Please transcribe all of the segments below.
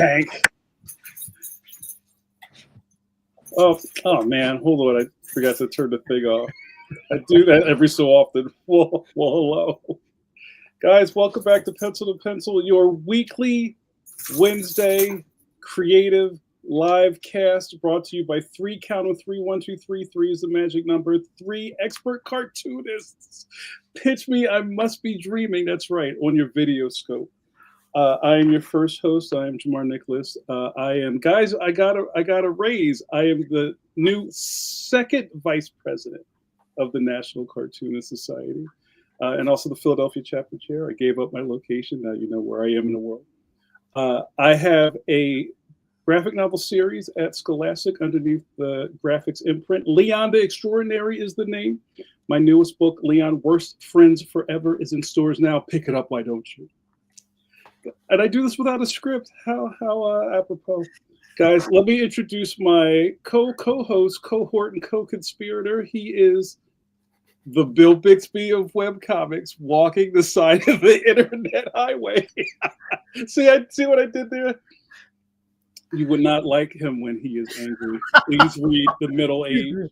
tank. Oh man, hold on. I forgot to turn the thing off. I do that every so often. Well, hello. Guys, welcome back to Pencil to Pencil, your weekly Wednesday creative live cast brought to you by 3 count of 3. 1, 2, 3. 3 is the magic number. 3 expert cartoonists. Pitch me, I must be dreaming. That's right, on your video scope. I am your first host. I am JAMAR Nicholas. I got a raise. I am the new second vice president of the National Cartoonist Society, and also the Philadelphia chapter chair. I gave up my location. Now you know where I am in the world. I have a graphic novel series at Scholastic underneath the graphics imprint. Leon the Extraordinary is the name. My newest book, Leon Worst Friends Forever, is in stores now. Pick it up, why don't you? And I do this without a script. How apropos. Guys, let me introduce my co-host, cohort, and co-conspirator. He is the Bill Bixby of webcomics, walking the side of the internet highway. See what I did there? You would not like him when he is angry. Please read The Middle Age.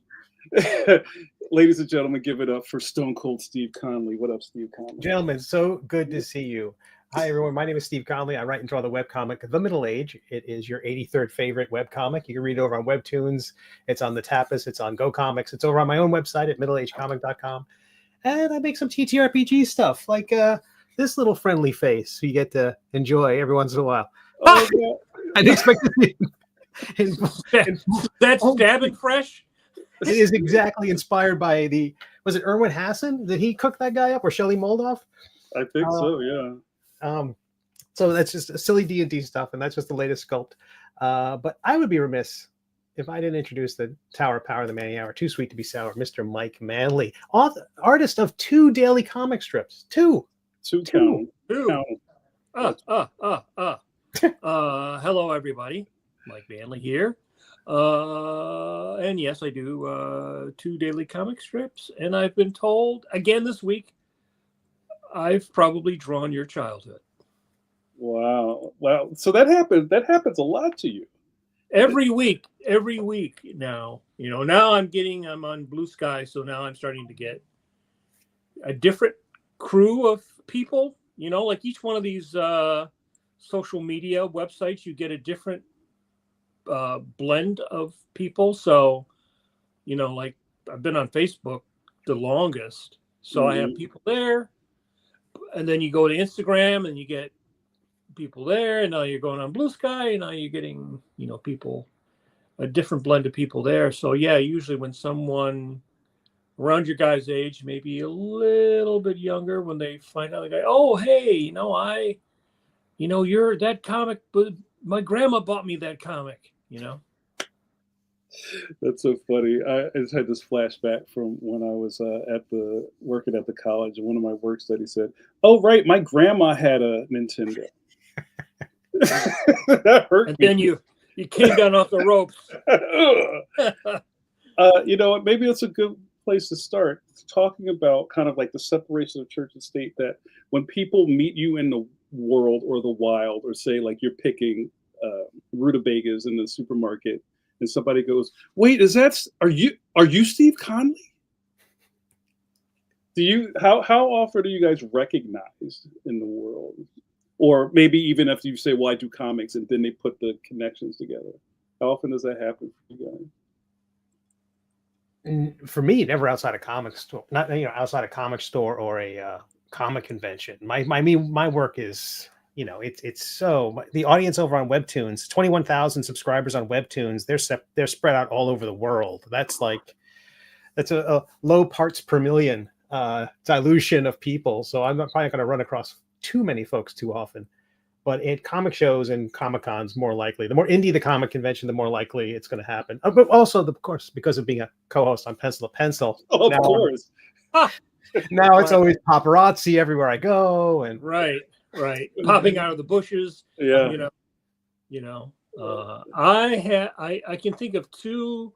Ladies and gentlemen, give it up for Stone Cold Steve Conley. What up, Steve Conley? Gentlemen, so good to see you. Hi, everyone. My name is Steve Conley. I write and draw the webcomic The Middle Age. It is your 83rd favorite webcomic. You can read it over on Webtoons. It's on the Tapas. It's on Go Comics. It's over on my own website at middleagecomic.com. And I make some TTRPG stuff, like this little friendly face you get to enjoy every once in a while. Oh, yeah. I didn't expect to see it. That's stabbing fresh? It is exactly inspired by was it Erwin Hassan? Did he cook that guy up, or Shelley Moldoff? I think so, yeah. So that's just silly D&D stuff, and that's just the latest sculpt. But I would be remiss if I didn't introduce the Tower of Power, the Manny Hour, Too Sweet to Be Sour, Mr. Mike Manley, artist of 2 daily comic strips. Two. Hello, everybody. Mike Manley here. And yes, I do 2 daily comic strips, and I've been told again this week I've probably drawn your childhood. Wow. So that happens a lot to you. Every week now. Now I'm on Blue Sky, so now I'm starting to get a different crew of people. Like each one of these social media websites, you get a different blend of people. So, like I've been on Facebook the longest, so I have people there. And then you go to Instagram and you get people there, and now you're going on Blue Sky, and now you're getting, people, a different blend of people there. So yeah, usually when someone around your guy's age, maybe a little bit younger, when they find out the guy, oh, hey, you're that comic, but my grandma bought me that comic, That's so funny. I just had this flashback from when I was working at the college, and one of my work studies said, "Oh, right, my grandma had a Nintendo." That hurt and me. Then you came down off the ropes. You know what? Maybe it's a good place to start talking about kind of like the separation of church and state. That when people meet you in the world or the wild, or say like you're picking rutabagas in the supermarket, and somebody goes, "Wait, are you Steve Conley?" How often are you guys recognized in the world? Or maybe even if you say, "Well, I do comics," and then they put the connections together. How often does that happen for you guys? And for me, never outside a comic store, not outside a comic store or a comic convention. My work is, it's so, the audience over on Webtoons, 21,000 subscribers on Webtoons. They're spread out all over the world. That's a low parts per million dilution of people. So I'm not probably going to run across too many folks too often. But at comic shows and Comic Cons, more likely. The more indie the comic convention, the more likely it's going to happen. But also, of course, because of being a co-host on Pencil to Pencil. Oh, of course. Now it's always paparazzi everywhere I go, and right, popping out of the bushes. Yeah, I can think of 2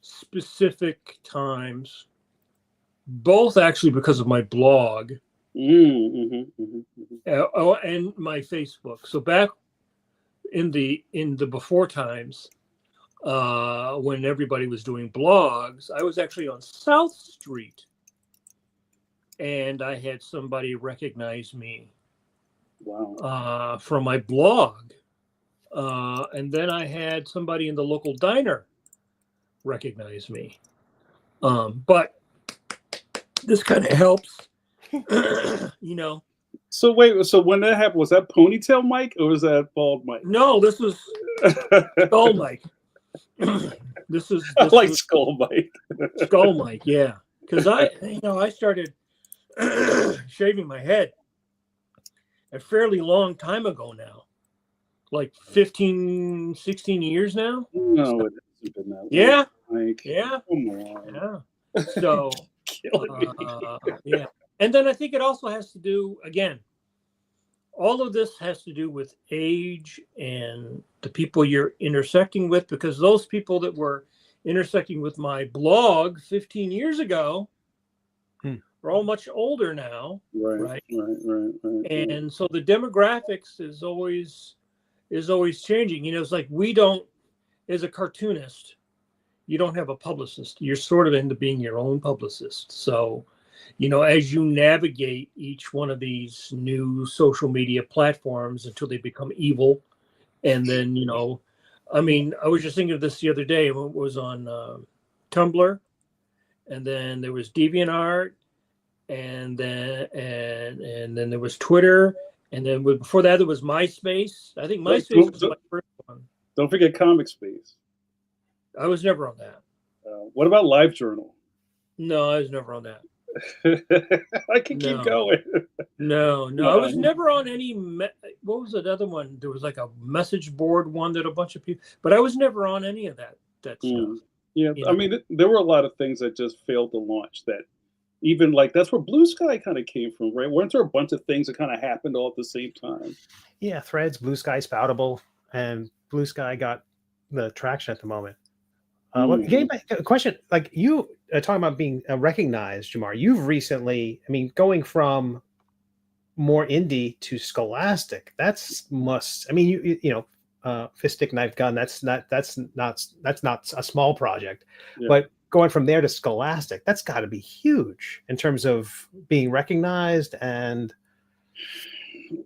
specific times, both actually because of my blog. And my Facebook. So back in the before times, when everybody was doing blogs, I was actually on South Street, and I had somebody recognize me. Wow. From my blog, and then I had somebody in the local diner recognize me. But this kind of helps, you know. So wait, so when that happened, was that ponytail Mike or was that bald Mike? No, this was Skull Mike. I like Skull Mike. Skull Mike, yeah. Because I started shaving my head a fairly long time ago now, like 15, 16 years now. No, it hasn't been that long. Yeah. Mike, yeah. Come on. Yeah. So, yeah. And then I think it also has to do, again, all of this has to do with age and the people you're intersecting with, because those people that were intersecting with my blog 15 years ago are all much older now. Right. And so the demographics is always changing. You know, it's like we don't, as a cartoonist, you don't have a publicist. You're sort of into being your own publicist. So, you know, as you navigate each one of these new social media platforms until they become evil, and then, you know, I mean, I was just thinking of this the other day. It was on Tumblr, and then there was DeviantArt, and then there was Twitter, and then before that there was MySpace. I think MySpace was my first one. Don't forget Comic Space. I was never on that. What about LiveJournal? No, I was never on that. I can keep going. No, I was never on any. What was that other one? There was like a message board one that a bunch of people, but I was never on any of that stuff. Yeah, I mean, there were a lot of things that just failed to launch. That even like that's where Blue Sky kind of came from, right? Weren't there a bunch of things that kind of happened all at the same time? Yeah, Threads, Blue Sky, Spoutable, and Blue Sky got the traction at the moment. A question, like you talking about being recognized, Jamar, you've recently, I mean, going from more indie to scholastic, that's I mean, you know, Fist Stick Knife Gun, that's not a small project, but going from there to scholastic, that's got to be huge in terms of being recognized. And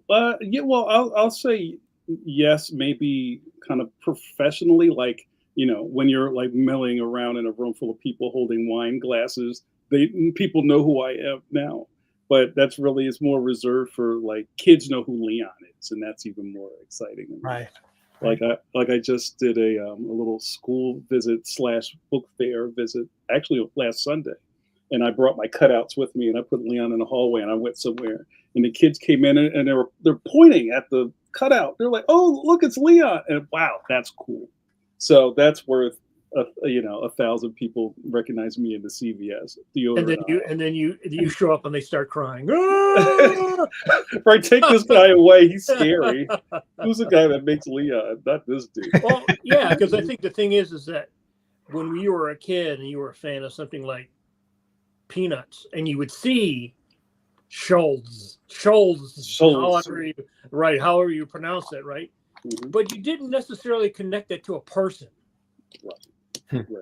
yeah, well, I'll say yes, maybe kind of professionally, like, you know, when you're like milling around in a room full of people holding wine glasses, people know who I am now. But that's really, it's more reserved for like kids know who Leon is, and that's even more exciting. Right. Like I just did a little school visit / book fair visit actually last Sunday, and I brought my cutouts with me, and I put Leon in the hallway, and I went somewhere, and the kids came in and they're pointing at the cutout. They're like, "Oh, look, it's Leon!" And wow, that's cool. So that's worth, 1,000 people recognize me in the CVS. And then you show up and they start crying. Right, take this guy away. He's scary. Who's the guy that makes Leon? Not this dude. Well, yeah, because I think the thing is that when you were a kid and you were a fan of something like Peanuts, and you would see Schultz, however you pronounce it, right? Mm-hmm. But you didn't necessarily connect it to a person,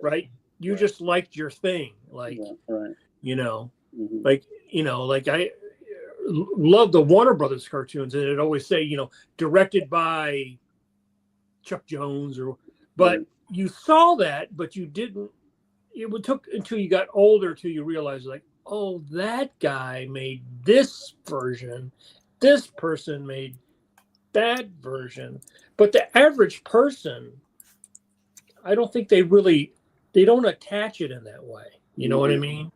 right? You just liked your thing, like, you know, like I love the Warner Brothers cartoons, and it'd always say, you know, directed by Chuck Jones, but you saw that, but you didn't. It took until you got older till you realized, like, oh, that guy made this version, this person made that version. But the average person, I don't think they don't attach it in that way. You know what I mean?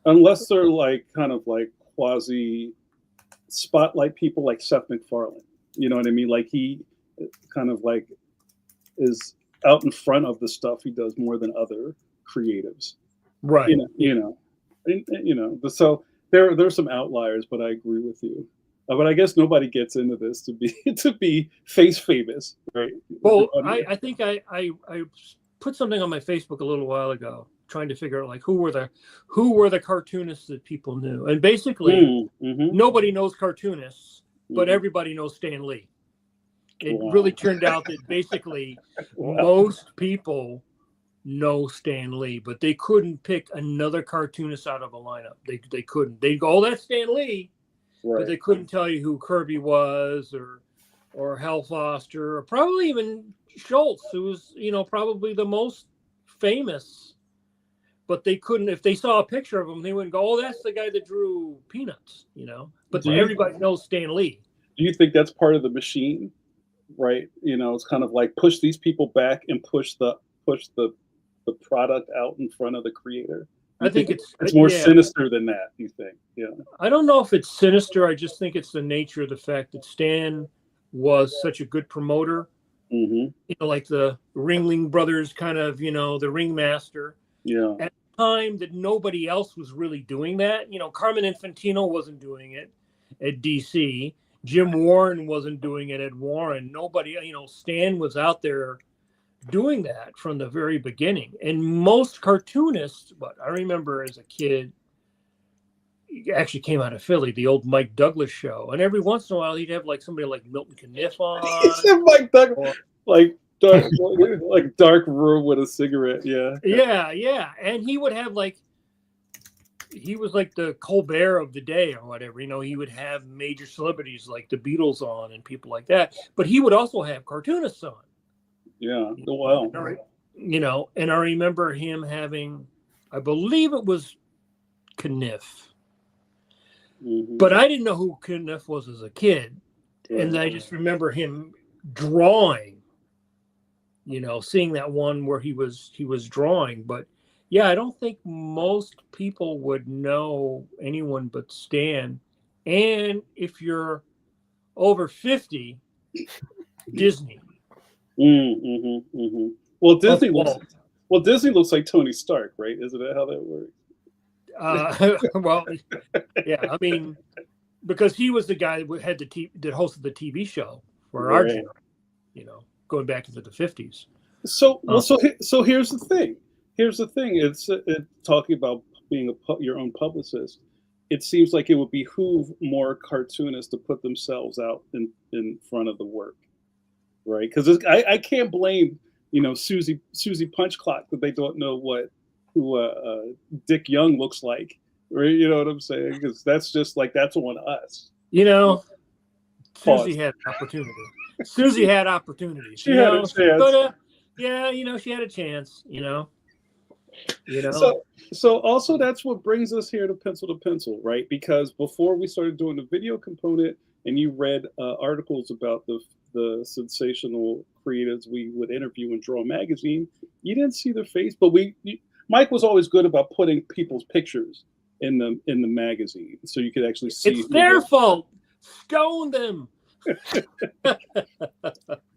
Unless they're like kind of like quasi spotlight people like Seth MacFarlane. You know what I mean? Like he kind of like is out in front of the stuff he does more than other creatives. Right. So there's some outliers, but I agree with you. But I guess nobody gets into this to be face famous, right? Well, I think I put something on my Facebook a little while ago, trying to figure out like who were the cartoonists that people knew, and basically nobody knows cartoonists, but everybody knows Stan Lee. It Wow. really turned out that basically Wow. most people know Stan Lee, but they couldn't pick another cartoonist out of a lineup. They couldn't. They'd go, "Oh, that's Stan Lee," Right. but they couldn't tell you who Kirby was, or Hal Foster, or probably even Schultz, who was, probably the most famous. But they couldn't. If they saw a picture of him, they wouldn't go, "Oh, that's the guy that drew Peanuts," But everybody knows Stan Lee. Do you think that's part of the machine? Right. It's kind of like push these people back and push the product out in front of the creator. I think it's more sinister than that. You think? Yeah. I don't know if it's sinister. I just think it's the nature of the fact that Stan was such a good promoter. Mm-hmm. Like the Ringling Brothers, kind of, the ringmaster. Yeah. At a time that nobody else was really doing that. Carmen Infantino wasn't doing it at DC. Jim Warren wasn't doing it at Warren. Nobody, Stan was out there doing that from the very beginning. And most cartoonists, I remember as a kid, actually came out of Philly, the old Mike Douglas show. And every once in a while, he'd have like somebody like Milton Caniff on. He said Mike Douglas, like dark room with a cigarette. Yeah. Yeah. And he would have he was like the Colbert of the day or whatever. He would have major celebrities like the Beatles on and people like that. But he would also have cartoonists on. Yeah. Wow. And I remember him having, I believe it was Caniff. Mm-hmm. But I didn't know who Caniff was as a kid. Right. And I just remember him drawing, seeing that one where he was drawing. But yeah, I don't think most people would know anyone but Stan. And if you're over 50, Disney. Mm-hmm, mm-hmm. Well, Disney looks like Tony Stark, right? Isn't that how that works? Well, yeah. I mean, because he was the guy that had that hosted the TV show for our generation, going back into the 50s. So here's the thing. It's talking about being your own publicist. It seems like it would behoove more cartoonists to put themselves out in front of the work, right? Because I can't blame Susie Punchclock that they don't know who Dick Young looks like, right? You know what I'm saying? Because that's just that's on us. Susie had an opportunity. Susie had opportunities. She had a chance. She had a chance. So also that's what brings us here to Pencil, right? Because before we started doing the video component, and you read articles about the sensational creatives we would interview and Draw magazine, you didn't see their face, but Mike was always good about putting people's pictures in the magazine, so you could actually see. It's their fault. Stone them.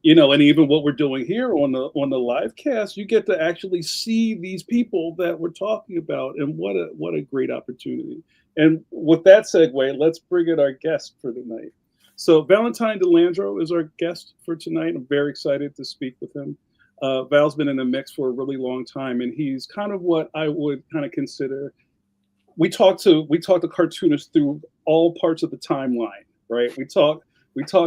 And even what we're doing here on the live cast, you get to actually see these people that we're talking about, and what a great opportunity. And with that segue, let's bring in our guest for tonight. So Valentine De Landro is our guest for tonight. I'm very excited to speak with him. Val's been in the mix for a really long time, and he's kind of what I would kind of consider. We talk to cartoonists through all parts of the timeline, right? We talk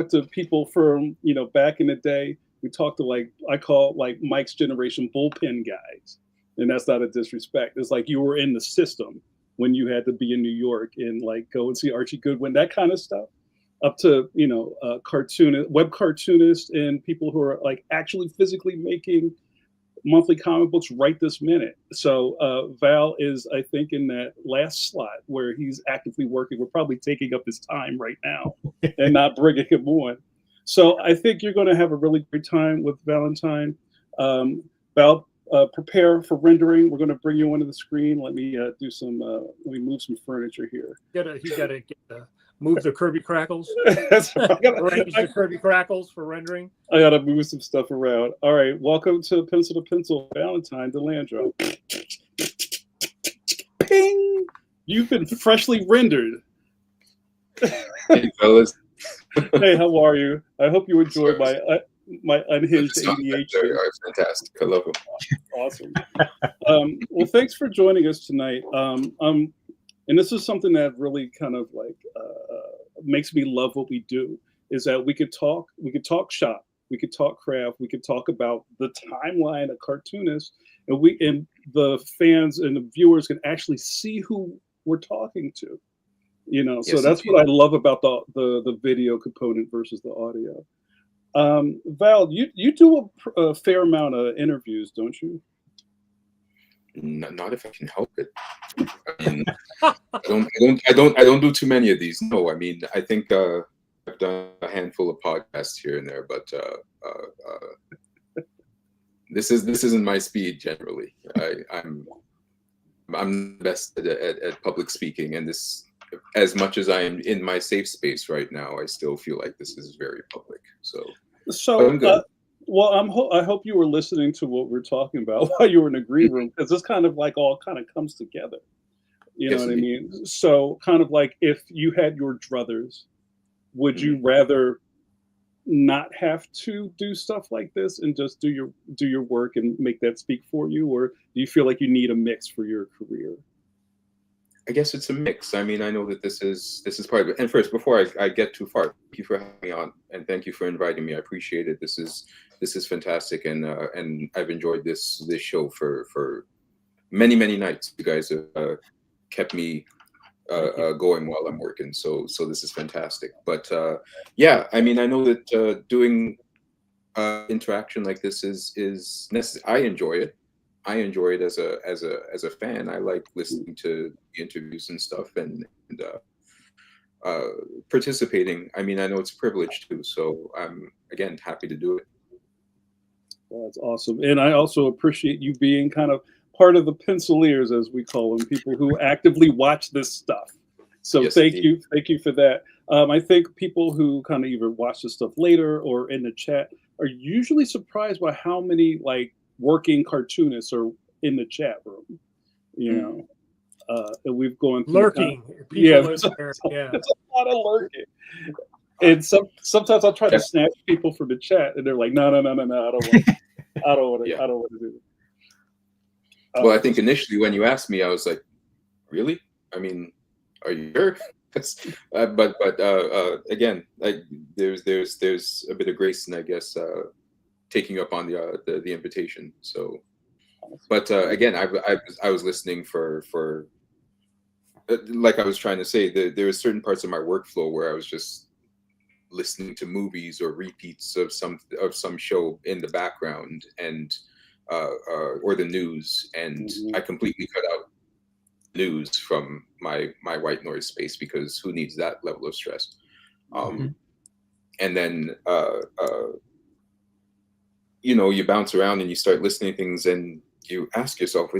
to people from back in the day. We talk to I call Mike's generation bullpen guys, and that's not a disrespect. It's like you were in the system when you had to be in New York and go and see Archie Goodwin, that kind of stuff. Up to web cartoonists and people who are actually physically making monthly comic books right this minute. So Val is, I think, in that last slot where he's actively working. We're probably taking up his time right now and not bringing him on. So I think you're going to have a really great time with Valentine. Val, prepare for rendering. We're going to bring you onto the screen. Let me do some. Let me move some furniture here. He's got to move the Kirby Crackles. That's right. Arrange the Kirby Crackles for rendering. I got to move some stuff around. All right. Welcome to Pencil, Valentine De Landro. Ping! You've been freshly rendered. Hey, fellas. Hey, how are you? I hope you enjoyed my unhinged ADHD. Fantastic. I love them. Awesome. Well, thanks for joining us tonight. And this is something that really kind of makes me love what we do, is that we could talk shop, we could talk craft, we could talk about the timeline of cartoonists, and the fans and the viewers can actually see who we're talking to. You know, so Yes, that's indeed. what I love about the video component versus the audio. Val, you do a fair amount of interviews, don't you? Not if I can help it. I mean, I don't do too many of these. No, I mean, I think I've done a handful of podcasts here and there, but this isn't my speed generally. I'm best at public speaking, and this, as much as I am in my safe space right now, I still feel like this is very public. So I'm good. Well, I hope you were listening to what we're talking about while you were in the green room, because this kind of like all kind of comes together. You know Yes, what I indeed. mean? So kind of like if you had your druthers, would you rather not have to do stuff like this and just do your work and make that speak for you, or do you feel like you need a mix for your career? I guess it's a mix. I mean, I know that this is part of it. And first, before I get too far, thank you for having me on, and thank you for inviting me. I appreciate it. This is fantastic, and I've enjoyed this show for many nights. You guys have kept me going while I'm working, so this is fantastic. But yeah, I mean, I know that doing interaction like this is necessary. I enjoy it. I enjoy it as a fan. I like listening to the interviews and stuff, and participating. I mean, I know it's a privilege too, so I'm again happy to do it. That's awesome, and I also appreciate you being kind of part of the penciliers, as we call them, people who actively watch this stuff. So Yes, thank indeed. you for that. I think people who kind of either watch this stuff later or in the chat are usually surprised by how many like working cartoonists are in the chat room. You know, and we've gone through Lurking. yeah, People are there. Yeah. there's a lot of lurking. And sometimes I'll try to snatch people from the chat, and they're like, no, I don't want, I don't want to, Yeah. I don't want to do it. Well, I think initially when you asked me, I was like, really? I mean, are you sure? But again, like there's a bit of grace in, I guess, taking you up on the invitation. So, but again, I was listening for like I was trying to say, there were certain parts of my workflow where I was just listening to movies or repeats of some show in the background, and or the news, and I completely cut out news from my white noise space, because who needs that level of stress? And then you know, you bounce around and you start listening to things, and you ask yourself,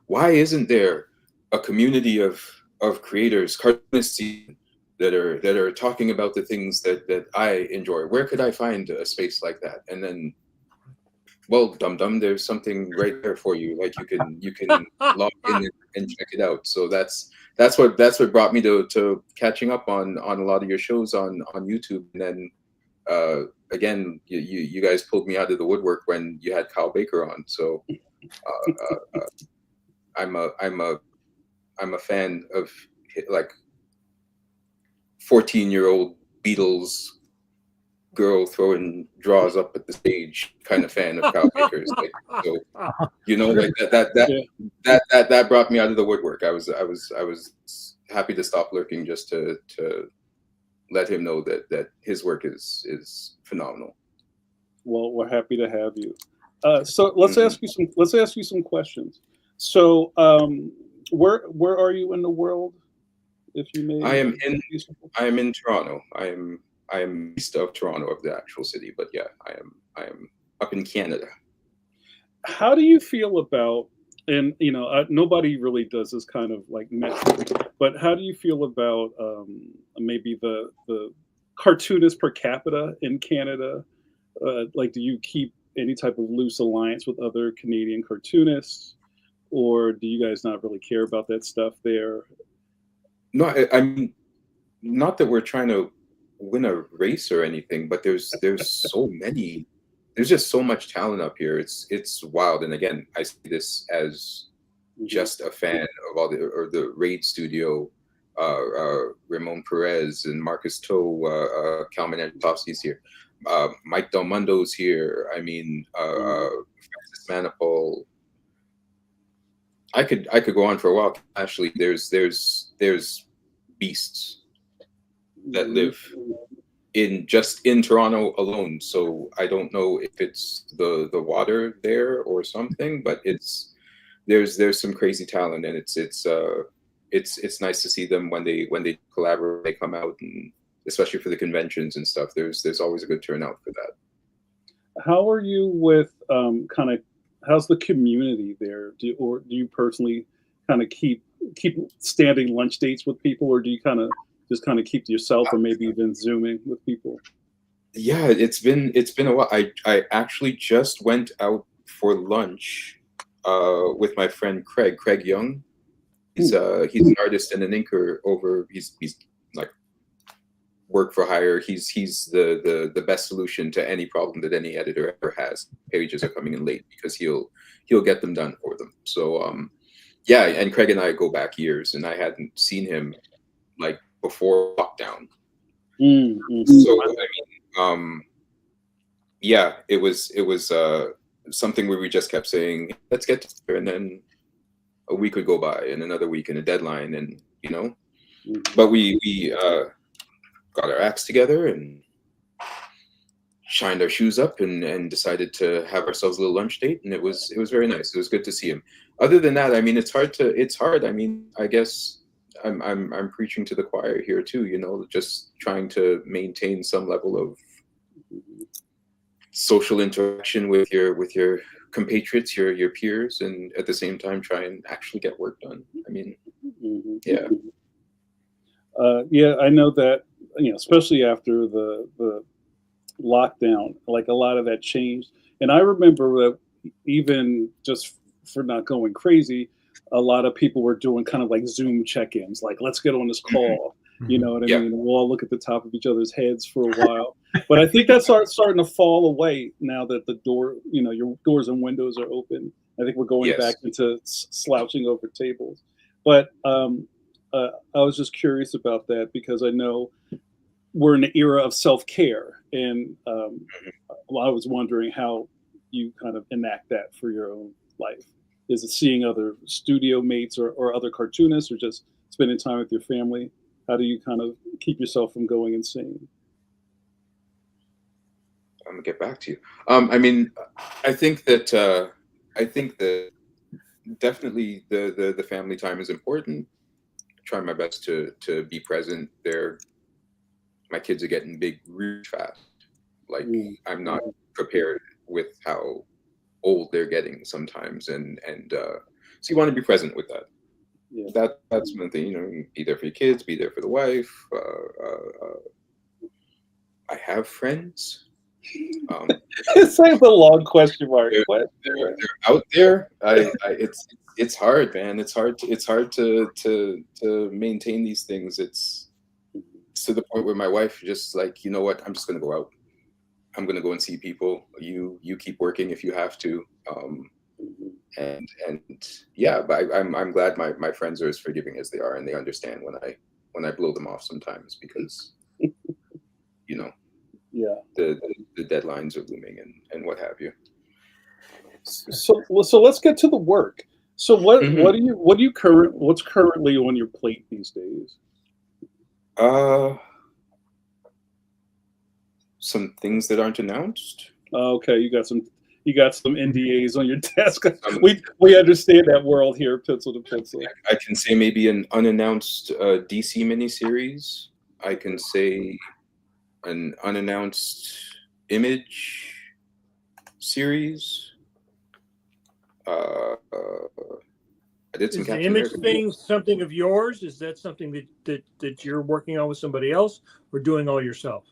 why isn't there a community of creators, cartoonists that are talking about the things that I enjoy? Where could I find a space like that? And then, well, dum there's something right there for you. Like you can log in and check it out. So that's what brought me to catching up on a lot of your shows on YouTube. And then again, you guys pulled me out of the woodwork when you had Kyle Baker on. So I'm a fan of like 14-year-old Beatles girl throwing draws up at the stage kind of fan of Kyle Baker's. Like, so, you know, like that brought me out of the woodwork. I was happy to stop lurking just to let him know that his work is phenomenal. Well, we're happy to have you. So let's ask you some questions. So where are you in the world? If you may, I am in Toronto. I am east of Toronto, of the actual city, but yeah, I am up in Canada. How do you feel about, and you know, nobody really does this kind of like metric, but how do you feel about maybe the cartoonists per capita in Canada? Like, do you keep any type of loose alliance with other Canadian cartoonists, or do you guys not really care about that stuff there? No, I mean, not that we're trying to win a race or anything, but there's so many, there's just so much talent up here. It's wild. And again, I see this as just a fan of all the Raid Studio, Ramon Perez and Marcus Toe, Kalman Antosky's here. Mike Del Mundo's here. I mean, Francis Manipul. I could go on for a while. Actually, there's beasts that live in Toronto alone. So I don't know if it's the water there or something, but there's some crazy talent, and it's nice to see them when they collaborate, they come out, and especially for the conventions and stuff. There's always a good turnout for that. How are you with kind of, how's the community there? Do you personally kind of keep standing lunch dates with people, or do you kind of just keep to yourself, or maybe even Zooming with people? Yeah, it's been a while. I actually just went out for lunch with my friend Craig Young. He's an artist and an inker over. He's like work for hire. He's the best solution to any problem that any editor ever has. Pages are coming in late because he'll get them done for them. So yeah, and Craig and I go back years, and I hadn't seen him like before lockdown. So I mean, yeah, it was something where we just kept saying, let's get together, and then a week would go by, and another week, and a deadline, and but we got our acts together and shined our shoes up and decided to have ourselves a little lunch date, and it was very nice. It was good to see him. Other than that, I mean, it's hard. I mean, I guess I'm preaching to the choir here too, just trying to maintain some level of social interaction with your compatriots, your peers, and at the same time try and actually get work done. I mean, yeah. Yeah, I know that, especially after the lockdown, like a lot of that changed. And I remember that even just for not going crazy, a lot of people were doing kind of like Zoom check-ins, like, let's get on this call. You know what I mean? We'll all look at the top of each other's heads for a while. But I think that's starting to fall away now that the door, your doors and windows are open. I think we're going back into slouching over tables. But I was just curious about that, because I know we're in an era of self-care, and I was wondering how you kind of enact that for your own life. Is it seeing other studio mates or other cartoonists, or just spending time with your family? How do you kind of keep yourself from going insane? I'm gonna get back to you. I mean, I think that definitely the family time is important. Try my best to be present there. My kids are getting big really fast. Like, I'm not prepared with how old they're getting sometimes, and so you want to be present with that. Yeah. That's one thing, be there for your kids, be there for the wife. I have friends. It's like the long question mark. They're out there. It's hard, man. It's hard to maintain these things. It's to the point where my wife just like, you know what? I'm just gonna go out. I'm gonna go and see people. You keep working if you have to. And yeah, but I'm glad my friends are as forgiving as they are, and they understand when I blow them off sometimes, because yeah, the deadlines are looming and what have you. So let's get to the work. So what's currently on your plate these days? Some things that aren't announced. Okay, you got some NDAs on your desk. We understand that world here, pencil to pencil. I can say maybe an unannounced DC miniseries. I can say an unannounced Image series. I did some Is the Captain Image America thing something of yours? Is that something that you're working on with somebody else, or doing all yourself?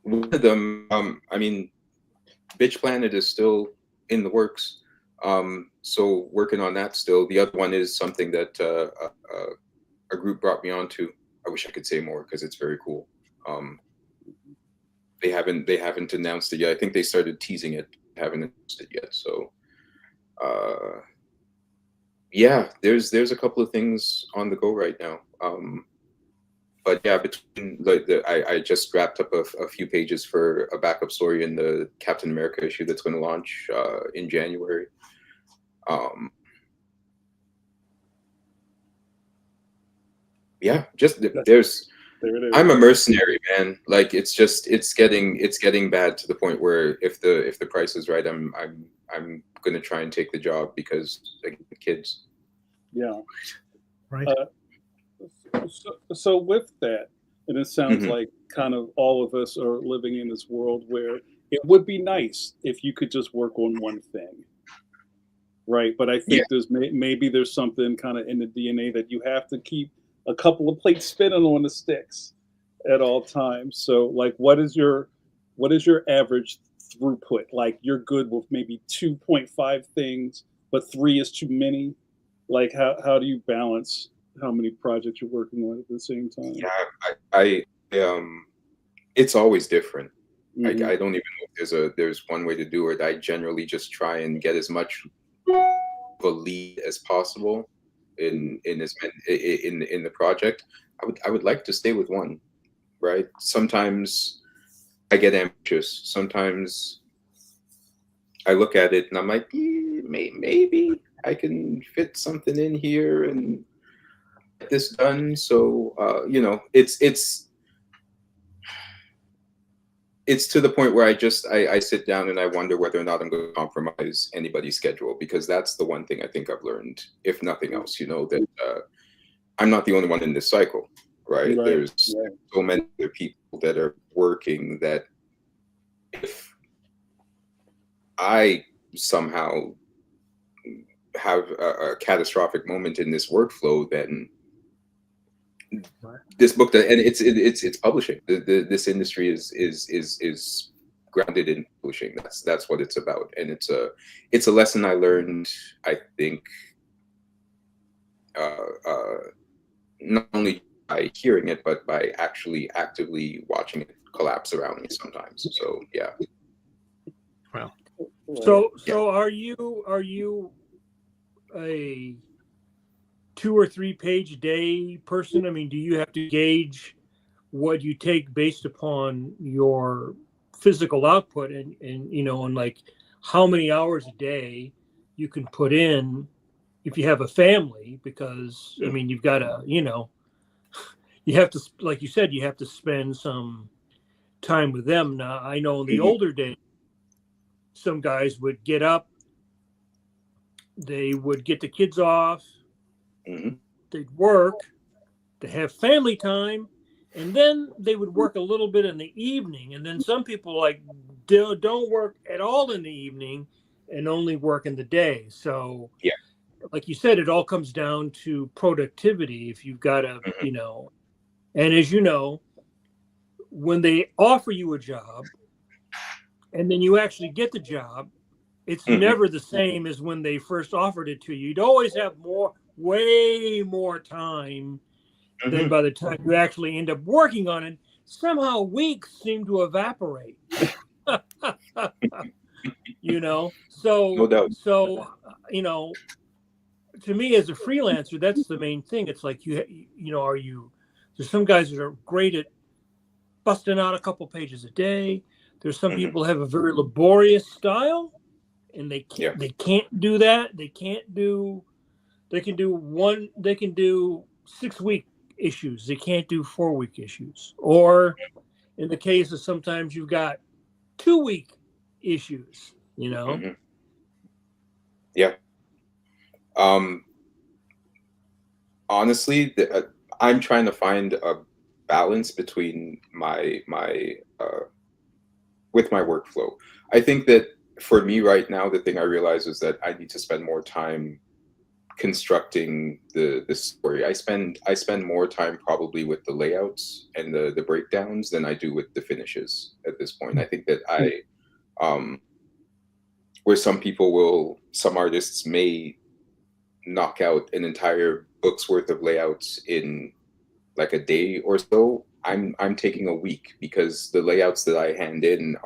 One of them, I mean, Bitch Planet is still in the works, so working on that still. The other one is something that a group brought me onto. I wish I could say more because it's very cool. They haven't announced it yet. I think they started teasing it, haven't announced it yet. So yeah, there's a couple of things on the go right now. but yeah, between I just wrapped up a few pages for a backup story in the Captain America issue that's going to launch in January. Yeah, just there's. There it is. I'm a mercenary, man. Like it's getting bad to the point where if the price is right, I'm gonna try and take the job because like the kids. Yeah. Right. So with that, and it sounds Mhm. like kind of all of us are living in this world where it would be nice if you could just work on one thing, right? But I think Yeah. there's maybe there's something kind of in the DNA that you have to keep a couple of plates spinning on the sticks at all times. So like, what is your average throughput? Like you're good with maybe 2.5 things, but 3 is too many. Like how do you balance how many projects you're working on at the same time? Yeah, it's always different. Mhm. I don't even know if there's one way to do it. I generally just try and get as much of a lead as possible in the project. I would like to stay with one, right? Sometimes I get ambitious. Sometimes I look at it and I'm like, maybe I can fit something in here and get this done. So it's to the point where I sit down and I wonder whether or not I'm going to compromise anybody's schedule, because that's the one thing I think I've learned, if nothing else, that I'm not the only one in this cycle, right? Right, There's right. so many other people that are working that if I somehow have a catastrophic moment in this workflow, then this book and it's publishing. This industry is grounded in publishing. That's what it's about, and it's a lesson I learned, I think, not only by hearing it but by actually actively watching it collapse around me sometimes. So yeah. Well, So are you a 2 or 3 page a day person? I mean, do you have to gauge what you take based upon your physical output and and like how many hours a day you can put in if you have a family? Because I mean, you've got to, you have to, like you said, you have to spend some time with them. Now, I know in the older days, some guys would get up, they would get the kids off, Mhm. they'd work, to have family time, and then they would work a little bit in the evening. And then some people like don't work at all in the evening and only work in the day. So Yeah. like you said, it all comes down to productivity. If you've got to, and as you know, when they offer you a job and then you actually get the job, it's never the same as when they first offered it to you. You'd always have way more time than by the time you actually end up working on it. Somehow weeks seem to evaporate. So No doubt. to me as a freelancer, that's the main thing. It's like there's some guys that are great at busting out a couple pages a day. There's some people have a very laborious style and they can't do that. They can do 6-week issues. They can't do 4-week issues. Or in the case of sometimes you've got 2-week issues, Yeah. Honestly, I'm trying to find a balance between my with my workflow. I think that for me right now, the thing I realize is that I need to spend more time constructing the story. I spend more time probably with the layouts and the breakdowns than I do with the finishes at this point. I think that where some artists may knock out an entire book's worth of layouts in like a day or so, I'm taking a week, because the layouts that I hand in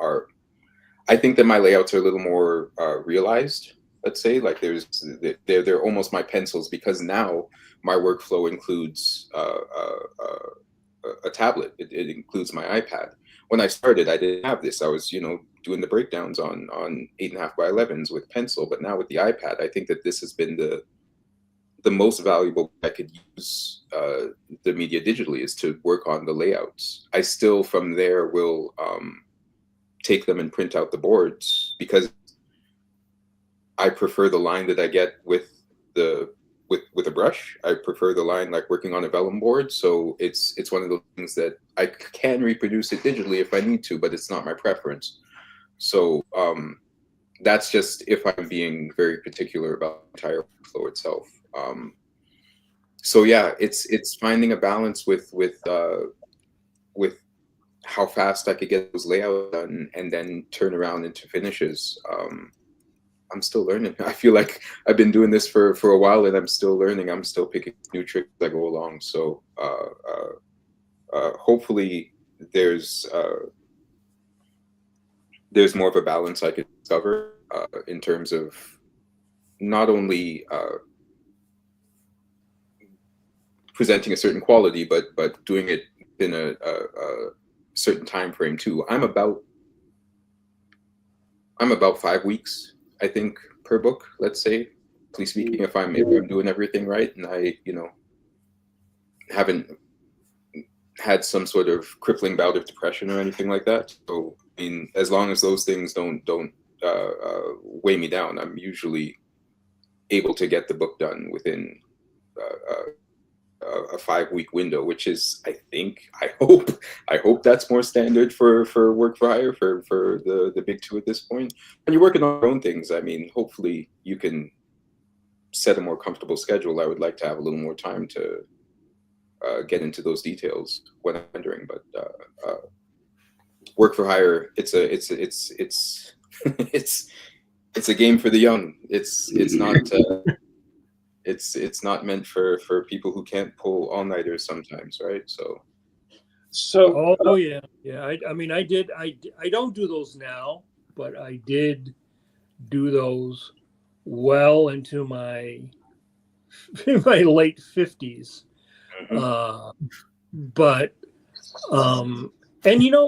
I think that my layouts are a little more realized. Let's say, like they're almost my pencils, because now my workflow includes a tablet. It includes my iPad. When I started, I didn't have this. I was, doing the breakdowns on 8.5 by 11s with pencil. But now with the iPad, I think that this has been the most valuable I could use the media digitally, is to work on the layouts. I still from there will take them and print out the boards, because I prefer the line that I get with a brush. I prefer the line like working on a vellum board. So it's one of those things that I can reproduce it digitally if I need to, but it's not my preference. So that's just if I'm being very particular about the entire flow itself. So yeah, it's finding a balance with how fast I could get those layouts done and then turn around into finishes. I'm still learning. I feel like I've been doing this for a while, and I'm still learning. I'm still picking new tricks as I go along. So hopefully there's more of a balance I could discover in terms of not only presenting a certain quality, but doing it in a certain time frame too. I'm about 5 weeks, I think, per book, let's say, please speaking, if I'm doing everything right, and I haven't had some sort of crippling bout of depression or anything like that. So I mean, as long as those things don't weigh me down, I'm usually able to get the book done within a 5-week window, which is, I hope that's more standard for work for hire for the big two at this point. When you're working on your own things, I mean, hopefully you can set a more comfortable schedule. I would like to have a little more time to get into those details when I'm rendering, but work for hire, it's a game for the young. It's not it's not meant for people who can't pull all-nighters sometimes, right? So oh yeah. I mean, I don't do those now, but I did do those well into my late 50s. But and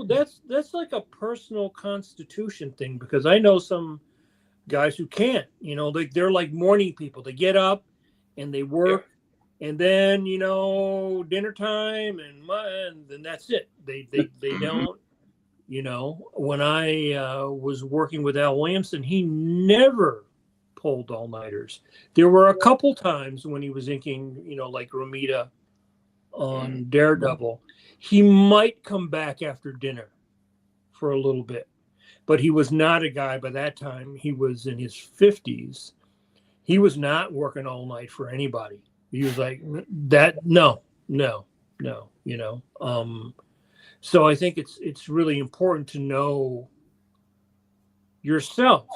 that's like a personal constitution thing, because I know some guys who can't, they're like morning people. They get up and they work, and then dinner time, and then that's it. They don't. When I was working with Al Williamson, he never pulled all-nighters. There were a couple times when he was inking, like Romita on Daredevil, he might come back after dinner for a little bit, but he was not a guy by that time. He was in his 50s. He was not working all night for anybody. He was like that. No. So I think it's really important to know yourself.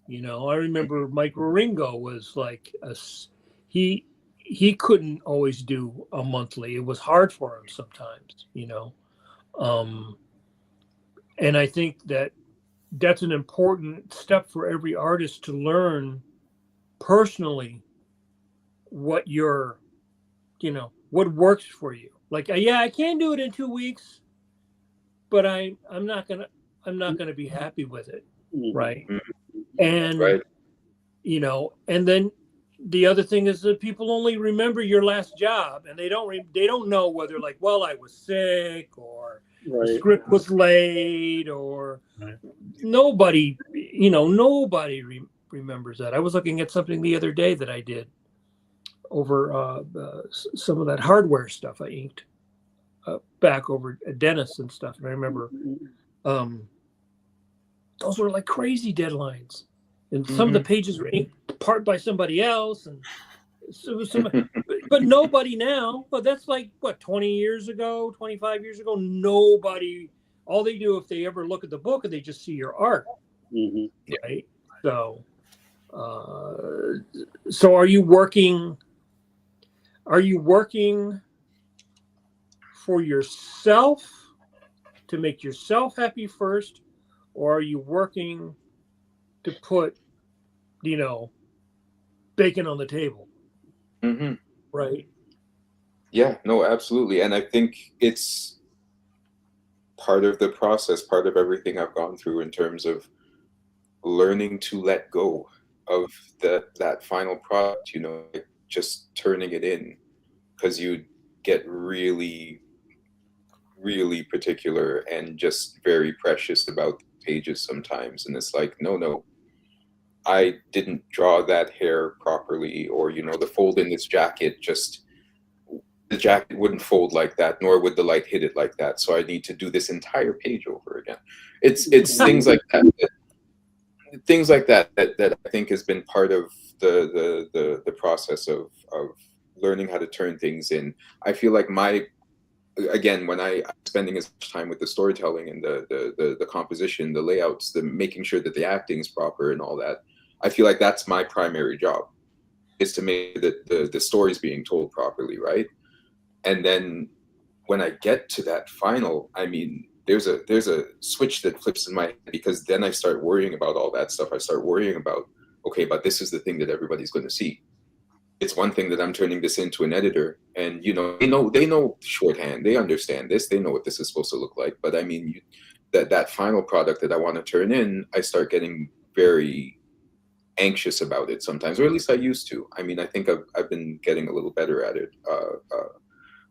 I remember Mike Roringo was like he couldn't always do a monthly. It was hard for him sometimes, and I think that's an important step for every artist to learn personally what what works for you. Like, I can do it in 2 weeks, but I'm not gonna be happy with it, right? And right. And then the other thing is that people only remember your last job, and they don't know whether, like, well, I was sick, or the script was late, or nobody remembers that. I was looking at something the other day that I did over some of that hardware stuff I inked back over at Dennis and stuff, and I remember those were like crazy deadlines, and some of the pages were inked apart by somebody else, and but nobody now. But that's like, what, 20 years ago, 25 years ago. Nobody. All they do, if they ever look at the book, and they just see your art, right? So, so are you working for yourself to make yourself happy first, or are you working to put, bacon on the table? Right? Yeah, no, absolutely. And I think it's part of the process, part of everything I've gone through in terms of learning to let go of that final product, you know, like just turning it in, because you get really, really particular and just very precious about the pages sometimes. And it's like, no, I didn't draw that hair properly, or, you know, the fold in this jacket, just the jacket wouldn't fold like that, nor would the light hit it like that. So I need to do this entire page over again. It's things like that, that I think has been part of the process of learning how to turn things in. I feel like again, when I'm spending as much time with the storytelling and the composition, the layouts, the making sure that the acting is proper and all that, I feel like that's my primary job, is to make that the story's being told properly, right? And then when I get to that final, I mean, there's a switch that flips in my head, because then I start worrying about all that stuff. I start worrying about, okay, but this is the thing that everybody's going to see. It's one thing that I'm turning this into an editor, and, you know, they know shorthand, they understand this, they know what this is supposed to look like. But I mean, that final product that I want to turn in, I start getting very anxious about it sometimes, or at least I used to. I mean, I think I've been getting a little better at it.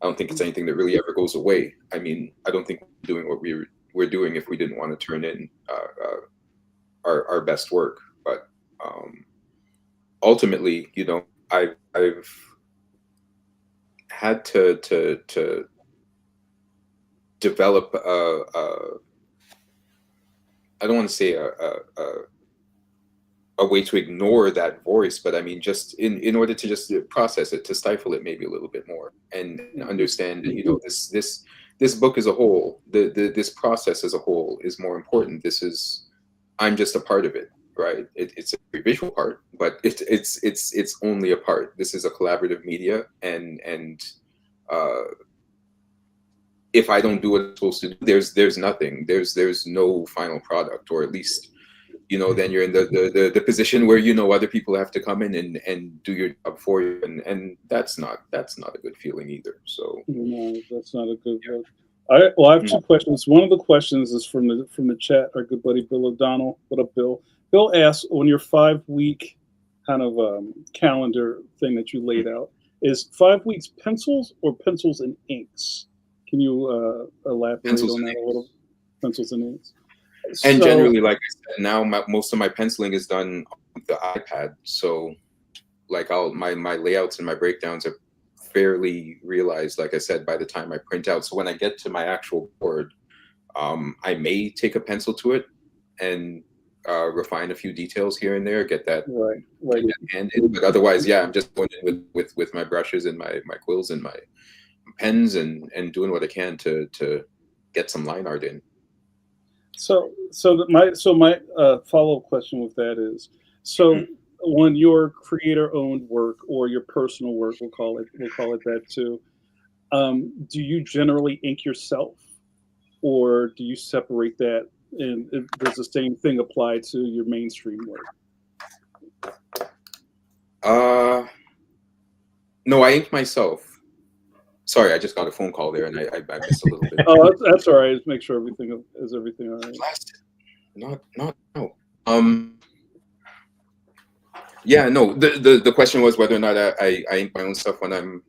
I don't think it's anything that really ever goes away. I mean, I don't think we're doing what we're doing if we didn't want to turn in our best work. But ultimately, you know, I've had to develop I don't want to say a way to ignore that voice, but I mean, just in order to just process it, to stifle it maybe a little bit more, and understand that, you know, this book as a whole, this process as a whole is more important. I'm just a part of it, right? It's a very visual part, but it's only a part. This is a collaborative media, and if I don't do what I'm supposed to do, there's nothing. There's no final product, or at least, you know, then you're in the position where, you know, other people have to come in and do your job for you, and that's not a good feeling either. So no, that's not a good look. I have two questions. One of the questions is from the chat. Our good buddy Bill O'Donnell. What up, Bill? Bill asks, on your 5-week kind of calendar thing that you laid out, is 5 weeks pencils or pencils and inks? Can you elaborate on that a little? Pencils and inks. And generally, like I said, now most of my penciling is done on the iPad. So like my layouts and my breakdowns are fairly realized, like I said, by the time I print out. So when I get to my actual board, I may take a pencil to it and refine a few details here and there, get that right handed. But otherwise, yeah, I'm just going in with my brushes and my quills and my pens and doing what I can to get some line art in. So my follow-up question with that is, so when your creator-owned work or your personal work, we'll call it that too, do you generally ink yourself, or do you separate that, and does the same thing apply to your mainstream work? No, I ink myself. Sorry, I just got a phone call there, and I missed a little bit. Oh, that's all right. Just make sure everything all right. No. Yeah, no. The question was whether or not I ink my own stuff when I'm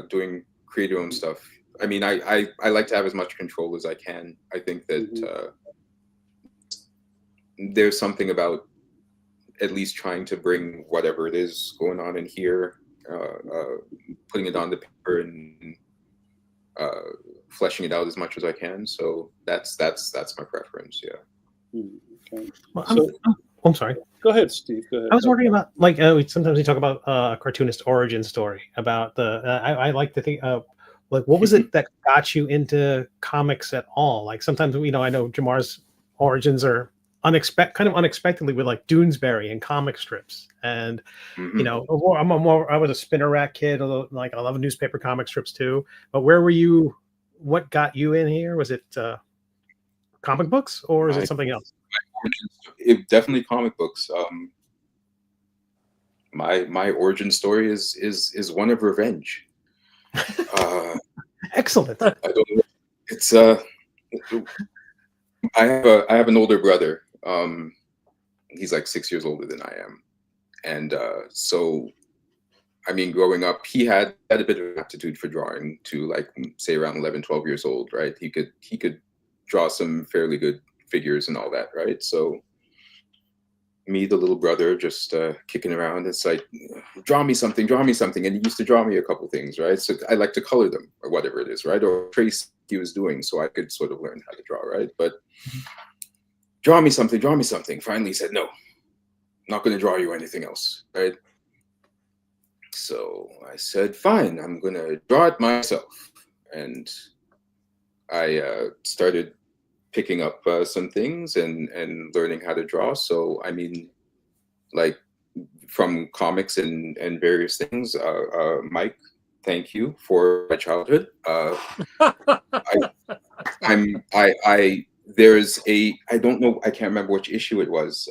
doing creator-owned stuff. I mean, I like to have as much control as I can. I think that there's something about at least trying to bring whatever it is going on in here, putting it on the paper and fleshing it out as much as I can. So that's my preference. Yeah. Okay. Well, I'm sorry. Go ahead, Steve. Go ahead. I was wondering about, like, sometimes we talk about a cartoonist origin story, about the. I like to think of, like, what was it that got you into comics at all? Like, sometimes, you know, I know Jamar's origins are kind of unexpectedly with, like, Doonesbury and comic strips, and you know, I was a spinner rack kid, although, like, I love newspaper comic strips too. But where were you? What got you in here? Was it comic books, or is it something else? Definitely comic books. My origin story is one of revenge. Excellent. I don't know. It's I have an older brother. He's like 6 years older than I am, and so I mean, growing up, he had a bit of an aptitude for drawing to like say around 11, 12 years old, right? He could draw some fairly good figures and all that, right? So me, the little brother, just kicking around. It's like, draw me something, and he used to draw me a couple things, right? So I like to color them or whatever it is, right? Or trace he was doing, so I could sort of learn how to draw, right? But draw me something. Finally, he said, no, I'm not going to draw you anything else, right? So I said, fine, I'm going to draw it myself. And I started picking up some things and learning how to draw. So, I mean, like from comics and various things, Mike, thank you for my childhood. There's I don't know, I can't remember which issue it was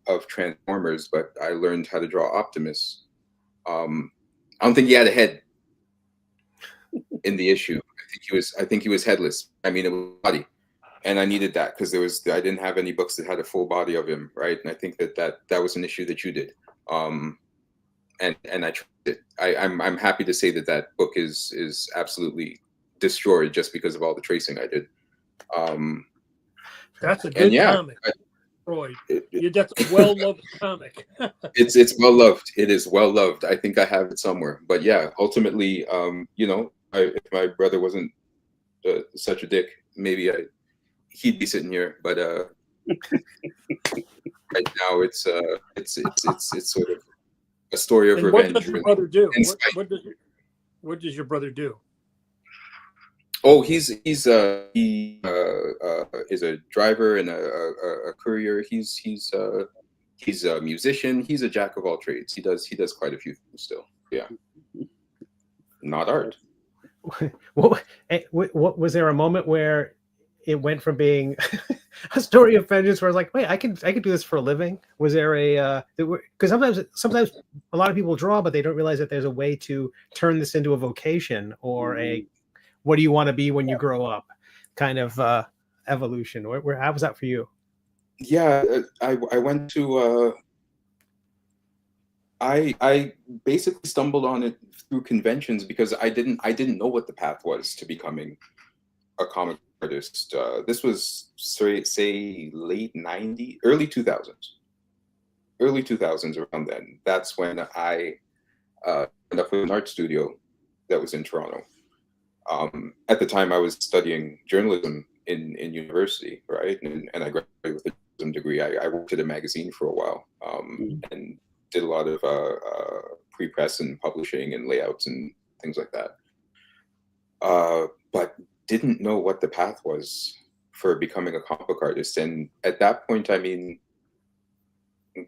of Transformers, but I learned how to draw Optimus. I don't think he had a head in the issue. I think he was headless. I mean, it was body, and I needed that because I didn't have any books that had a full body of him, right? And I think that was an issue that you did, and I tried it. I'm happy to say that book is absolutely destroyed just because of all the tracing I did. That's a good comic. Freud. That's a well-loved comic. It's well loved. It is well loved. I think I have it somewhere. But yeah, ultimately, you know, if my brother wasn't such a dick, maybe he'd be sitting here. But right now, it's sort of a story of revenge. What does your brother do? What does your brother do? Oh, he is a driver and a courier. He's a musician. He's a jack of all trades. He does quite a few things still. Yeah, not art. What was there a moment where it went from being a story of vengeance where I was like, wait, I can do this for a living? Was there because sometimes a lot of people draw, but they don't realize that there's a way to turn this into a vocation or a what do you want to be when you grow up kind of evolution. How was that for you? Yeah, I went to I basically stumbled on it through conventions because I didn't know what the path was to becoming a comic artist. This was say late 90s, early 2000s around then. That's when I ended up with an art studio that was in Toronto. At the time, I was studying journalism in university, right? And I graduated with a journalism degree. I worked at a magazine for a while and did a lot of pre-press and publishing and layouts and things like that. But didn't know what the path was for becoming a comic book artist. And at that point, I mean,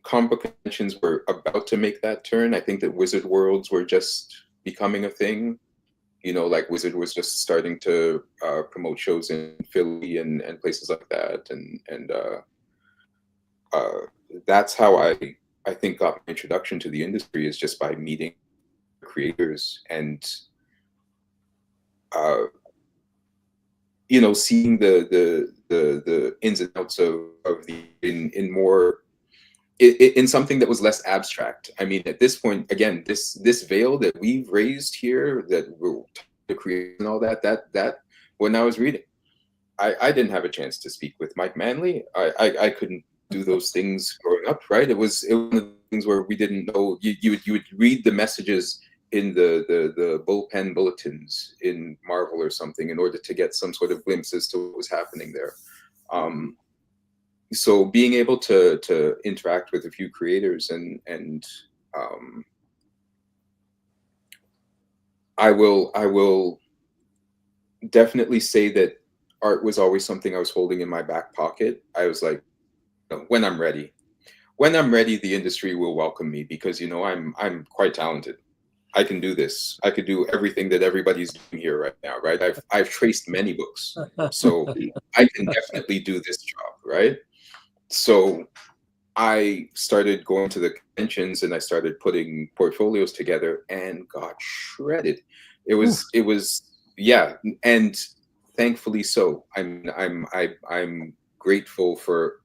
comic book conventions were about to make that turn. I think that Wizard Worlds were just becoming a thing. You know, like Wizard was just starting to promote shows in Philly and places like that, and that's how I think got my introduction to the industry is just by meeting creators and you know, seeing the ins and outs of the in more in something that was less abstract. I mean, at this point, again, this veil that we've raised here, that we're to create and all that when I was reading, I didn't have a chance to speak with Mike Manley. I couldn't do those things growing up, right? It was one of the things where we didn't know. You would read the messages in the bullpen bulletins in Marvel or something in order to get some sort of glimpse as to what was happening there. So being able to interact with a few creators and I will definitely say that art was always something I was holding in my back pocket. I was like, when I'm ready, the industry will welcome me because, you know, I'm quite talented. I can do this. I could do everything that everybody's doing here right now, right? I've traced many books, so I can definitely do this job, right? So I started going to the conventions and I started putting portfolios together and got shredded. It was yeah. And thankfully so. I'm grateful for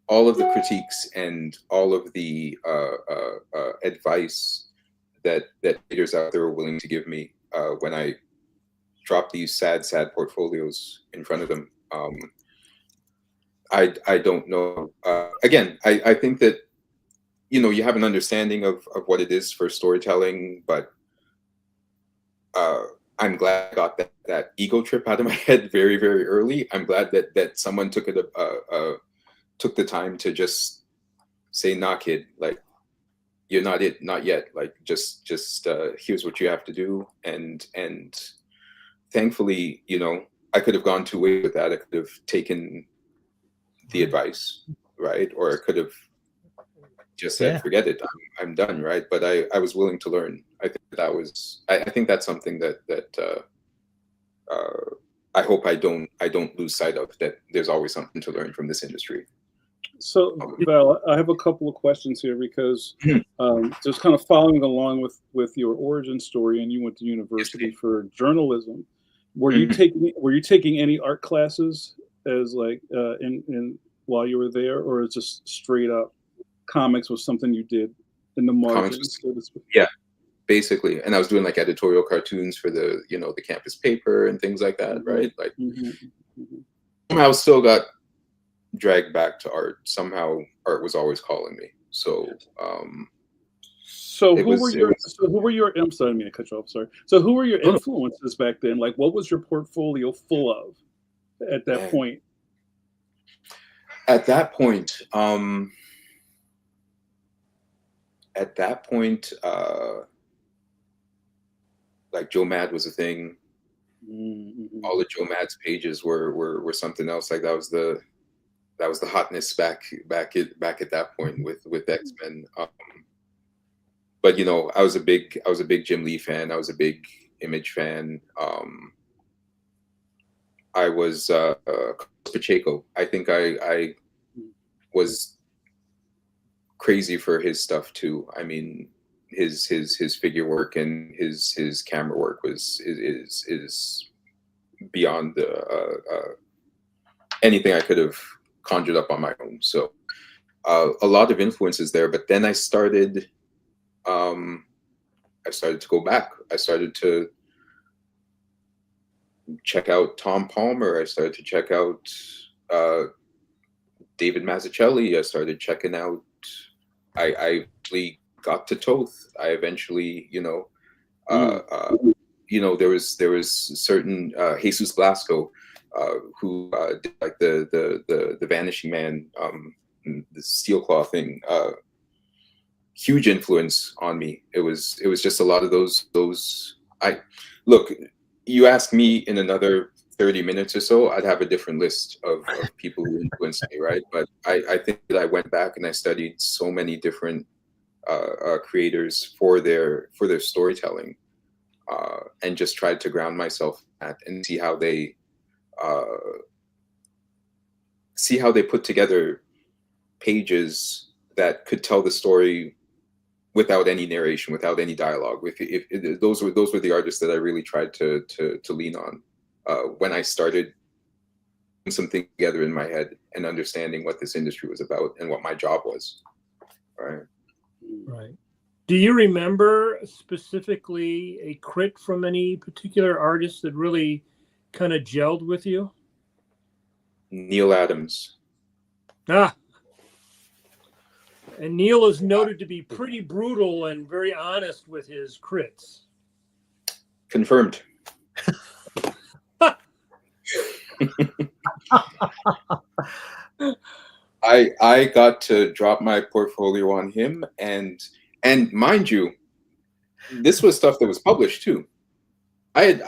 all of the critiques and all of the advice that readers out there are willing to give me when I drop these sad portfolios in front of them. I don't know. Again, I think that, you know, you have an understanding of what it is for storytelling, but I'm glad I got that ego trip out of my head very, very early. I'm glad that someone took the time to just say, "Nah, kid, like, you're not it, not yet. Like, just here's what you have to do." And thankfully, you know, I could have gone 2 ways with that. I could have taken the advice, right, or I could have just said, "Forget it, I'm done," right? But I was willing to learn. I think that's something that I hope I don't lose sight of, that there's always something to learn from this industry. So, Val, I have a couple of questions here because just kind of following along with your origin story, and you went to university for journalism. Were you taking any art classes as like in while you were there, or is just straight up comics was something you did in the margins? Yeah, basically. And I was doing like editorial cartoons for the, you know, the campus paper and things like that, right? Like somehow still got dragged back to art. Somehow art was always calling me. So who were your I'm sorry, I didn't mean to cut you off, sorry. So who were your influences back then? Like, what was your portfolio full of at that point? At that point, like Joe Mad was a thing. All of Joe Mad's pages were something else. Like that was the hotness back at that point with X-Men. But you know, I was a big Jim Lee fan. I was a big Image fan. I was Pacheco. I think I was crazy for his stuff too. I mean, his figure work and his camera work is beyond anything I could have conjured up on my own. So a lot of influences there. But then I started to go back. I started to check out Tom Palmer. I started to check out David Mazzucchelli. I started checking out. I actually got to Toth. I eventually, you know, there was certain Jesus Blasco who did like the Vanishing Man, the Steel Claw thing. Huge influence on me. It was just a lot of those. Look, you ask me in another 30 minutes or so, I'd have a different list of people who influenced me, right? But I think that I went back and I studied so many different creators for their storytelling, and just tried to ground myself at and see how they put together pages that could tell the story without any narration, without any dialogue. If those were the artists that I really tried to lean on when I started putting something together in my head and understanding what this industry was about and what my job was. Right. Do you remember specifically a crit from any particular artist that really kind of gelled with you? Neil Adams. And Neil is noted to be pretty brutal and very honest with his crits. Confirmed. I got to drop my portfolio on him, and mind you, this was stuff that was published too. I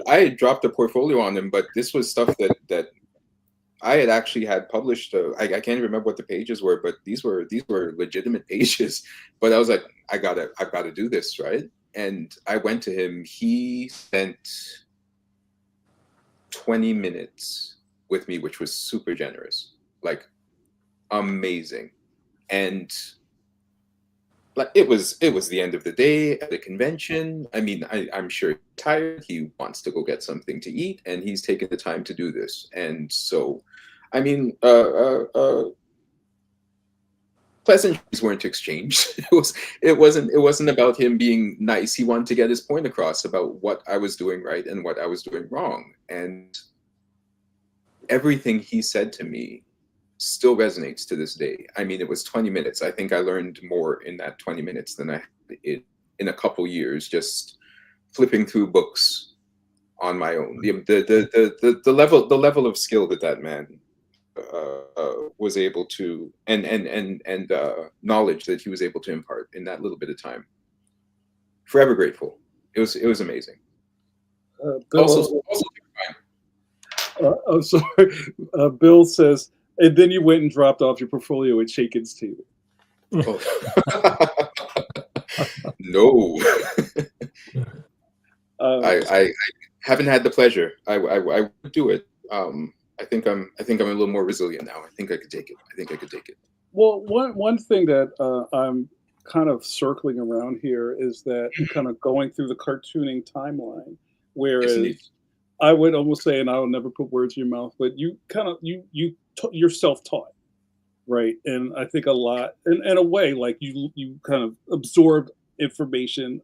had dropped a portfolio on him, but this was stuff that I had actually had published. I can't remember what the pages were, but these were legitimate pages. But I was like, I've got to do this, right? And I went to him. He spent 20 minutes with me, which was super generous, like amazing. And like it was the end of the day at the convention. I mean, I'm sure he's tired. He wants to go get something to eat, and he's taking the time to do this. And so, I mean, pleasantries weren't exchanged. It wasn't about him being nice. He wanted to get his point across about what I was doing right and what I was doing wrong. And everything he said to me still resonates to this day. I mean, it was 20 minutes. I think I learned more in that 20 minutes than I had in a couple years, just flipping through books on my own. The level of skill that man was able to, and knowledge that he was able to impart in that little bit of time. Forever grateful. It was amazing. Bill, I'm sorry. Bill says, and then you went and dropped off your portfolio at Shakin's table. Oh. No. I haven't had the pleasure. I would do it. I think I'm a little more resilient now. I think I could take it. Well, one thing that I'm kind of circling around here is that kind of going through the cartooning timeline, whereas I would almost say, and I will never put words in your mouth, but you kind of you're self-taught, right? And I think a lot, in a way, like you kind of absorbed information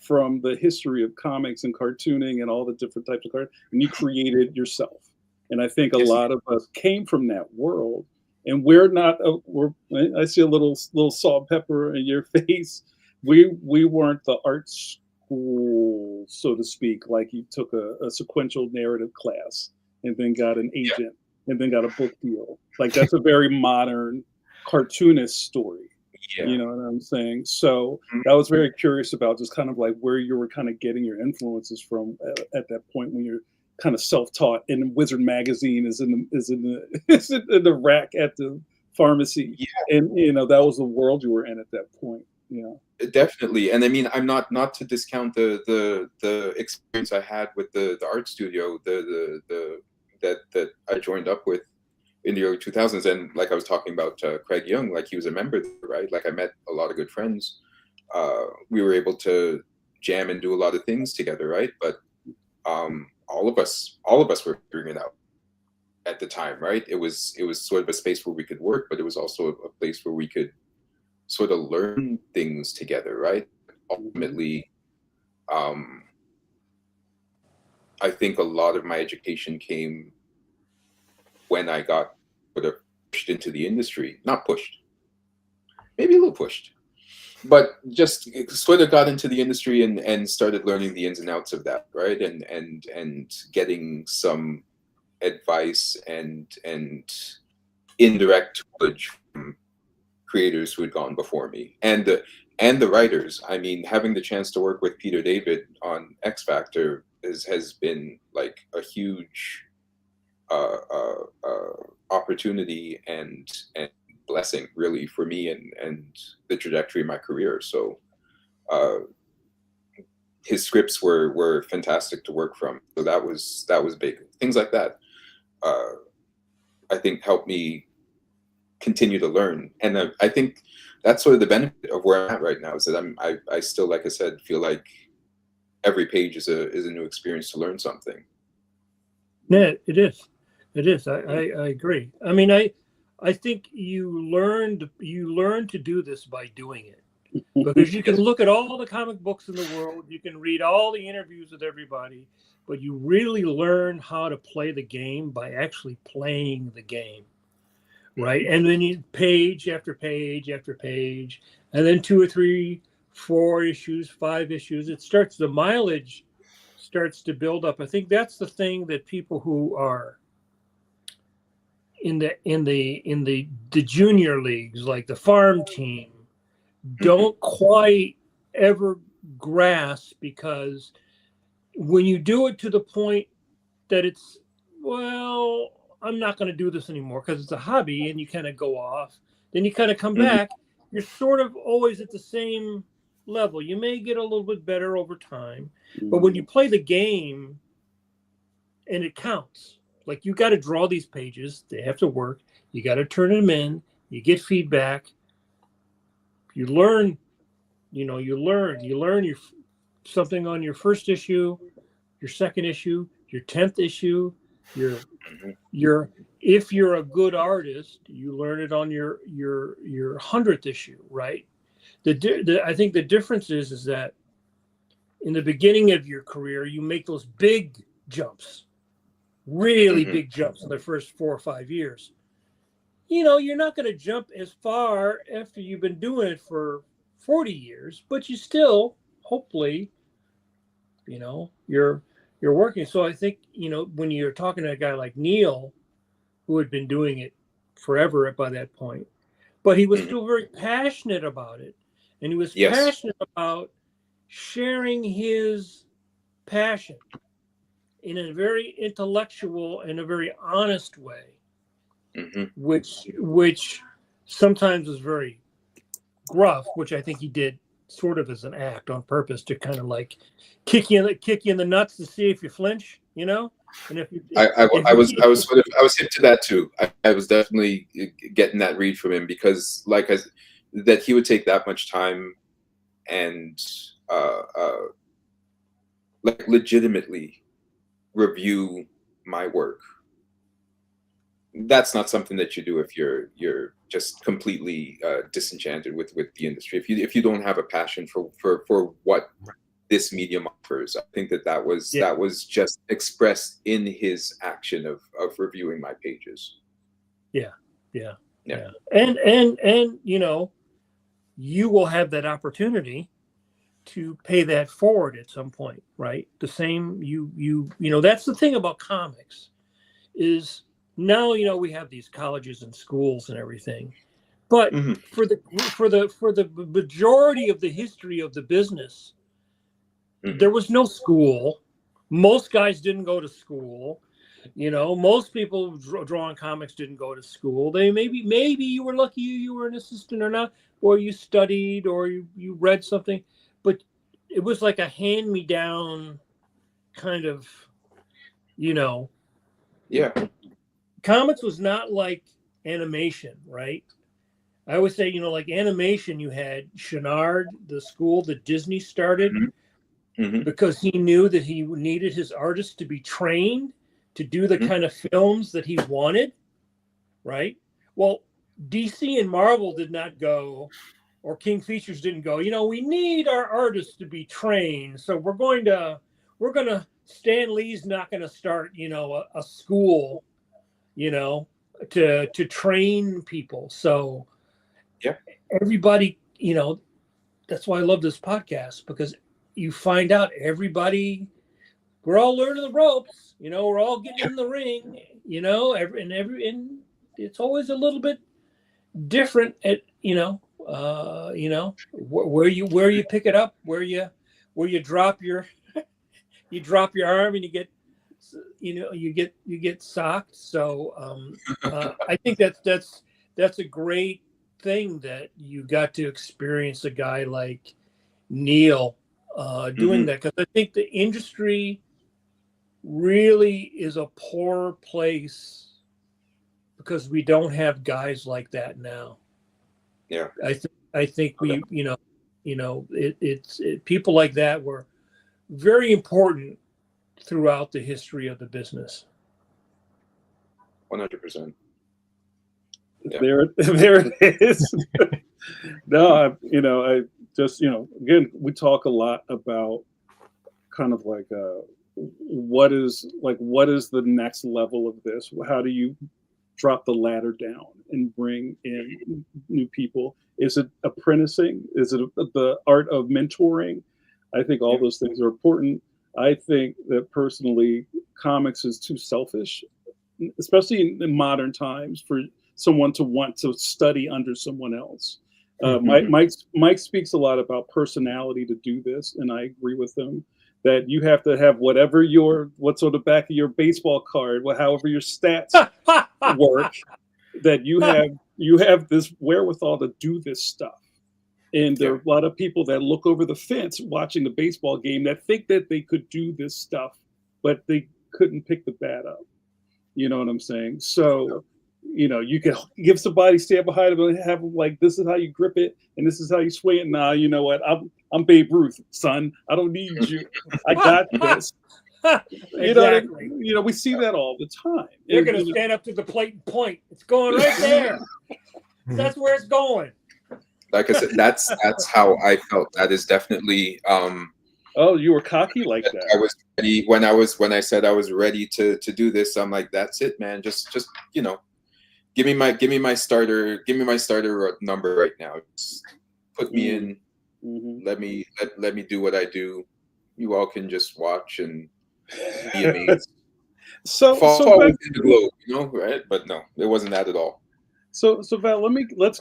from the history of comics and cartooning and all the different types of cartoons, and you created yourself. And I think a lot of us came from that world, and we're not. I see a little salt and pepper in your face. We weren't the art school, so to speak. Like you took a sequential narrative class and then got an agent and then got a book deal. Like that's a very modern cartoonist story. Yeah. You know what I'm saying? So I was very curious about just kind of like where you were kind of getting your influences from at that point when you're kind of self-taught, and Wizard magazine is in the rack at the pharmacy, and that was the world you were in at that point. Definitely. And I mean, I'm not to discount the experience I had with the art studio that I joined up with in the early 2000s, and like I was talking about Craig Young, like he was a member there, right? Like I met a lot of good friends. We were able to jam and do a lot of things together, right? But all of us were figuring it out at the time, right? It was sort of a space where we could work, but it was also a place where we could sort of learn things together, right? Ultimately, I think a lot of my education came when I got sort of pushed into the industry. Not pushed, maybe a little pushed, but just sort of got into the industry and started learning the ins and outs of that, right? And getting some advice and indirect knowledge from creators who had gone before me, and the writers. I mean, having the chance to work with Peter David on X Factor has been like a huge opportunity and blessing, really, for me and the trajectory of my career. So his scripts were fantastic to work from. So that was big. Things like that, I think, helped me continue to learn. And I think that's sort of the benefit of where I'm at right now, is that I still, like I said, feel like every page is a new experience to learn something. Yeah, it is. I agree. I mean, I think you learn to do this by doing it, because you can look at all the comic books in the world, you can read all the interviews with everybody, but you really learn how to play the game by actually playing the game, right? And then you page after page after page, and then 2 or 3, 4 issues, 5 issues. The mileage starts to build up. I think that's the thing that people who are in the junior leagues, like the farm team, don't quite ever grasp, because when you do it to the point that it's, well, I'm not going to do this anymore because it's a hobby, and you kind of go off, then you kind of come back, you're sort of always at the same level. You may get a little bit better over time, but when you play the game, and it counts, like you got to draw these pages, they have to work, you got to turn them in, you get feedback, you learn you learn your something on your first issue, your second issue, your 10th issue, your if you're a good artist, you learn it on your 100th issue, right? I think the difference is that in the beginning of your career, you make those big jumps, really big jumps in the first 4 or 5 years. You're not going to jump as far after you've been doing it for 40 years, but you still, hopefully, you're working. So I think, when you're talking to a guy like Neil, who had been doing it forever by that point, but he was still very passionate about it. And he was passionate about sharing his passion in a very intellectual and a very honest way, which sometimes is very gruff, which I think he did sort of as an act on purpose to kind of like kick you in the nuts to see if you flinch, And I was hip to that too. I was definitely getting that read from him because that he would take that much time and legitimately review my work. That's not something that you do if you're just completely disenchanted with the industry. If you don't have a passion for what this medium offers, I think that was just expressed in his action of reviewing my pages. Yeah. And you will have that opportunity to pay that forward at some point, right? The same that's the thing about comics is now we have these colleges and schools and everything, but for the majority of the history of the business, there was no school. Most guys didn't go to school. Most people drawing comics didn't go to school. They maybe you were lucky you were an assistant or not, or you studied or you read something, but it was like a hand-me-down kind of, Comics was not like animation, right? I always say, like animation, you had Chenard, the school that Disney started, because he knew that he needed his artists to be trained to do the kind of films that he wanted, right? Well, DC and Marvel did not go, or King Features didn't go, we need our artists to be trained. So we're going to, Stan Lee's not going to start, a school, to train people. So everybody, that's why I love this podcast, because you find out we're all learning the ropes, we're all getting in the ring, and it's always a little bit different at, where you pick it up, where you drop your arm and you get socked. So I think that's a great thing that you got to experience a guy like Neil doing that, because I think the industry really is a poor place because we don't have guys like that now. Yeah, I think we it's people like that were very important throughout the history of the business. 100%. Yeah. There it is. No, I just, again, we talk a lot about kind of like what is the next level of this? How do you drop the ladder down and bring in new people? Is it apprenticing? Is it the art of mentoring? I think all those things are important. I think that personally, comics is too selfish, especially in modern times, for someone to want to study under someone else. Mike speaks a lot about personality to do this, and I agree with him that you have to have what's on the back of your baseball card, however your stats work, that you have this wherewithal to do this stuff. And there are a lot of people that look over the fence watching the baseball game that think that they could do this stuff, but they couldn't pick the bat up. You know what I'm saying? So you know, you can give somebody, stand behind them and have them like, this is how you grip it and this is how you swing it. Nah, you know what? I'm Babe Ruth, son. I don't need you. I got this. You know, Exactly. you know, we see that all the time. They're And, going to you know, stand up to the plate and point. It's going right there. That's where it's going. Like I said, that's how I felt. That is definitely oh, you were cocky like that. I was ready when I said I was ready to do this. I'm like, that's it, man. Just you know, give me my starter number right now. Just put me in. Mm-hmm. Let me do what I do. You all can just watch and be amazed. so Fall Val, within the globe, you know, right? But no, it wasn't that at all. so Val, let's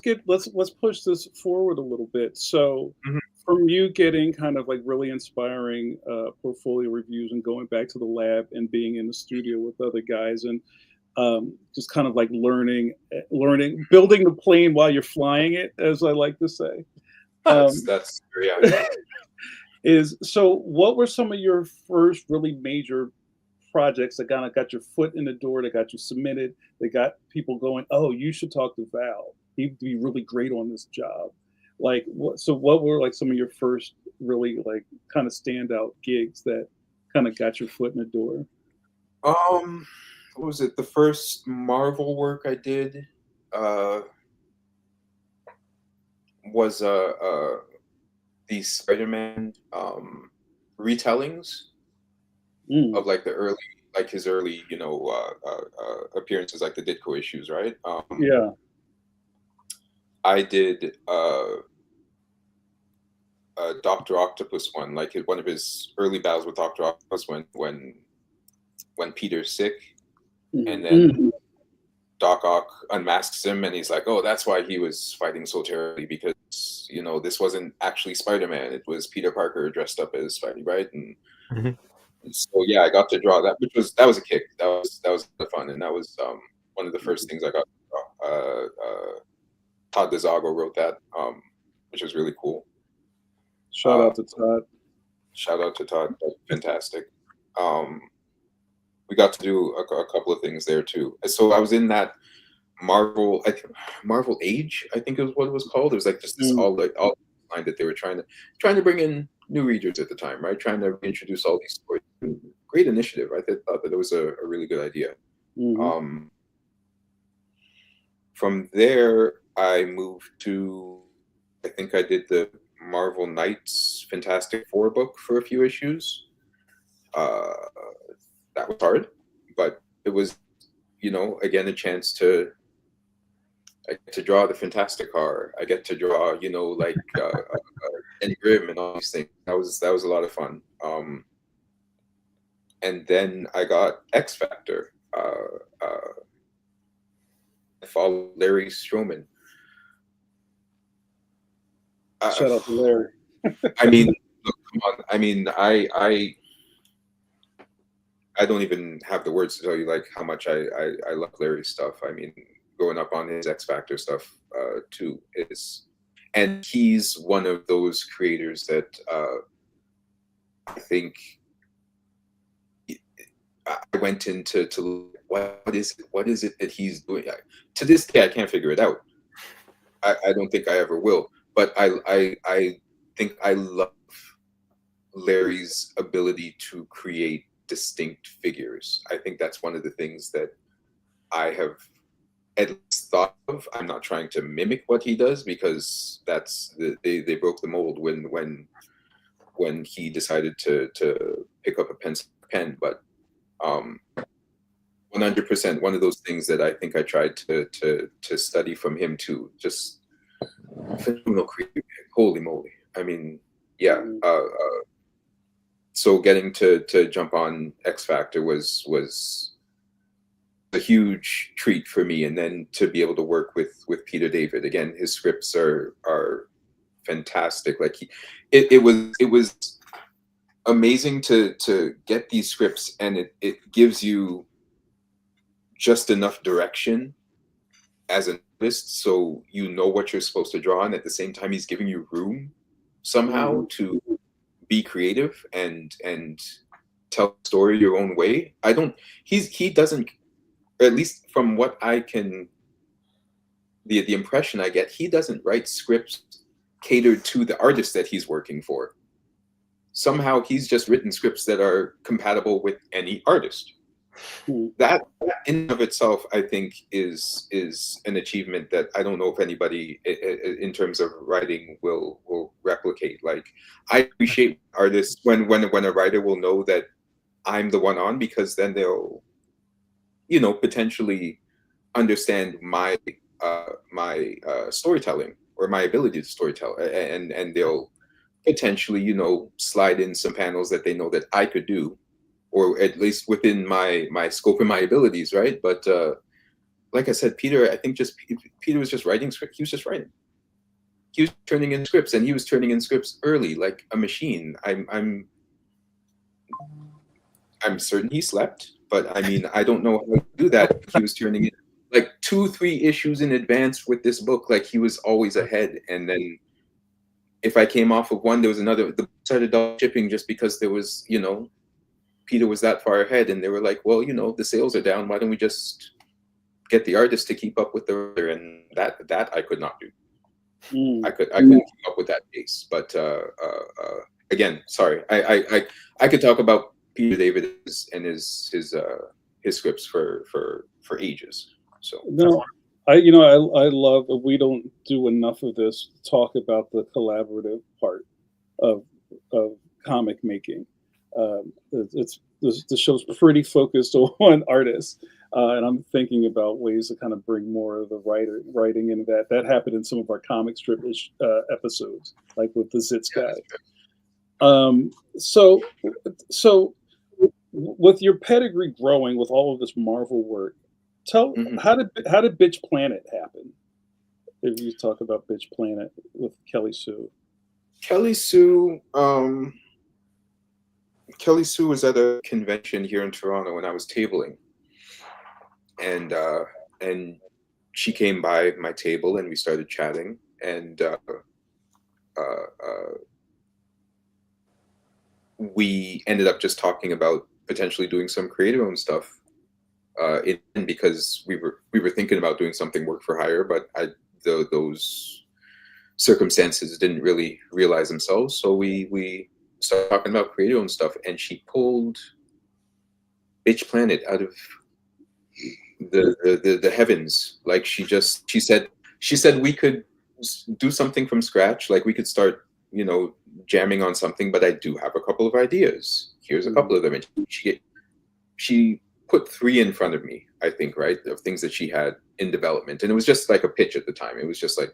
push this forward a little bit. So Mhm. from you getting kind of like really inspiring portfolio reviews and going back to the lab and being in the studio with other guys and just kind of like learning, building the plane while you're flying it, as I like to say. That's very accurate. So what were some of your first really major projects that kind of got your foot in the door, that got you submitted, that got people going, oh, you should talk to Val. He'd be really great on this job. Like, what were like some of your first really like kind of standout gigs that kind of got your foot in the door? What was it? The first Marvel work I did was the Spider-Man retellings of like his early, you know, appearances, like the Ditko issues, right? Yeah. I did Dr. Octopus one, like one of his early battles with Dr. Octopus when Peter's sick, and then Doc Ock unmasks him, and he's like, "Oh, that's why he was fighting so terribly, because you know this wasn't actually Spider-Man; it was Peter Parker dressed up as Spidey, right?" And so yeah, I got to draw that, that was a kick. That was fun, and that was one of the first things I got to draw. Todd DeZago wrote that, which was really cool. Shout out to Todd. Shout out to Todd. Fantastic. We got to do a couple of things there too. So I was in that Marvel Age, I think is what it was called. It was like just this all line that they were trying to bring in new readers at the time, right? Trying to introduce all these stories. Great initiative. I thought that it was a really good idea. From there, I moved to, I think I did the Marvel Knights Fantastic Four book for a few issues. That was hard, but it was, you know, again, a chance I get to draw the Fantastic Car. I get to draw, you know, like and Grimm and all these things. That was a lot of fun. And then I got X Factor. I followed Larry Stroman. Shout out to Larry. I mean, look, come on. I mean, I don't even have the words to tell you like how much I love Larry's stuff. I mean, growing up on his X Factor stuff too and he's one of those creators that I think I went into what is it that he's doing. To this day, I can't figure it out. I don't think I ever will. But I think I love Larry's ability to create distinct figures. I think that's one of the things that I have at least thought of. I'm not trying to mimic what he does, because they broke the mold when he decided to pick up a pencil pen. But 100% one of those things that I think I tried to study from him too. Just phenomenal creativity. Holy moly! I mean, yeah. So getting to jump on X Factor was a huge treat for me, and then to be able to work with Peter David again. His scripts are fantastic. Like it was amazing to get these scripts, and it gives you just enough direction as an artist, so you know what you're supposed to draw, and at the same time he's giving you room somehow to be creative and tell the story your own way. He doesn't, at least from what I can the impression I get, he doesn't write scripts catered to the artist that he's working for. Somehow he's just written scripts that are compatible with any artist. That in and of itself, I think, is an achievement that I don't know if anybody in terms of writing will replicate. Like, I appreciate artists when a writer will know that I'm the one on, because then they'll, you know, potentially understand my storytelling, or my ability to storytell, and they'll potentially, you know, slide in some panels that they know that I could do, or at least within my scope and my abilities, right? But like I said, Peter, I think Peter was just writing scripts. He was just writing. He was turning in scripts, and he was turning in scripts early, like a machine. I'm certain he slept, but I mean, I don't know how to do that. He was turning in like 2-3 issues in advance with this book. Like, he was always ahead. And then if I came off of one, there was another. The book started double shipping just because there was, you know, Peter was that far ahead, and they were like, well, you know, the sales are down. Why don't we just get the artist to keep up with the writer? And that I could not do. I couldn't keep up with that pace. But again, sorry, I could talk about Peter David and his scripts for ages. So no, I love that we don't do enough of this to talk about the collaborative part of comic making. The show's pretty focused on artists, and I'm thinking about ways to kind of bring more of the writing into that. That happened in some of our comic strip episodes, like with the Zitz guy. So with your pedigree growing with all of this Marvel work, how did Bitch Planet happen? If you talk about Bitch Planet with Kelly Sue. Kelly Sue was at a convention here in Toronto when I was tabling, and she came by my table and we started chatting, and we ended up just talking about potentially doing some creative own stuff, because we were thinking about doing something work for hire, but those circumstances didn't really realize themselves. So we started talking about creative own stuff, and she pulled Bitch Planet out of the heavens. Like, she said we could do something from scratch. Like, we could start, you know, jamming on something, but I do have a couple of ideas. Here's a couple of them. And she put 3 in front of me, I think, right, of things that she had in development. And it was just like a pitch at the time. It was just like,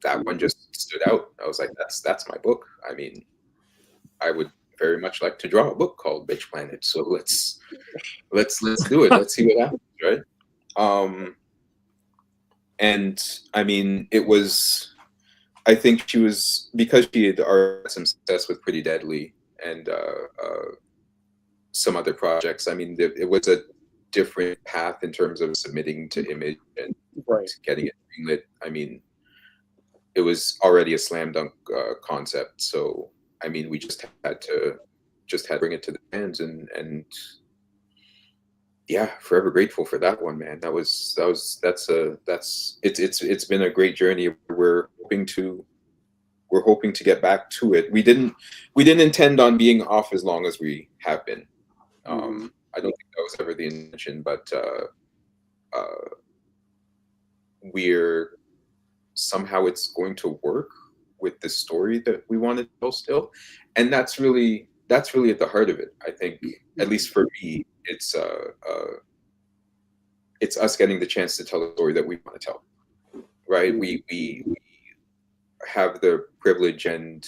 that one just stood out. I was like, that's my book. I mean, I would very much like to draw a book called Bitch Planet. So let's do it. Let's see what happens, right? And I mean, it was, I think she was, because she had already had some success with Pretty Deadly and some other projects. I mean, it was a different path in terms of submitting to Image and getting it greenlit. I mean, it was already a slam dunk concept. So I mean, we just had to bring it to the fans, and yeah, forever grateful for that one, man. It's been a great journey. We're hoping to get back to it. We didn't intend on being off as long as we have been. I don't think that was ever the intention, but somehow it's going to work with the story that we want to tell still, and that's really at the heart of it. I think, at least for me, it's us getting the chance to tell the story that we want to tell, right? We have the privilege and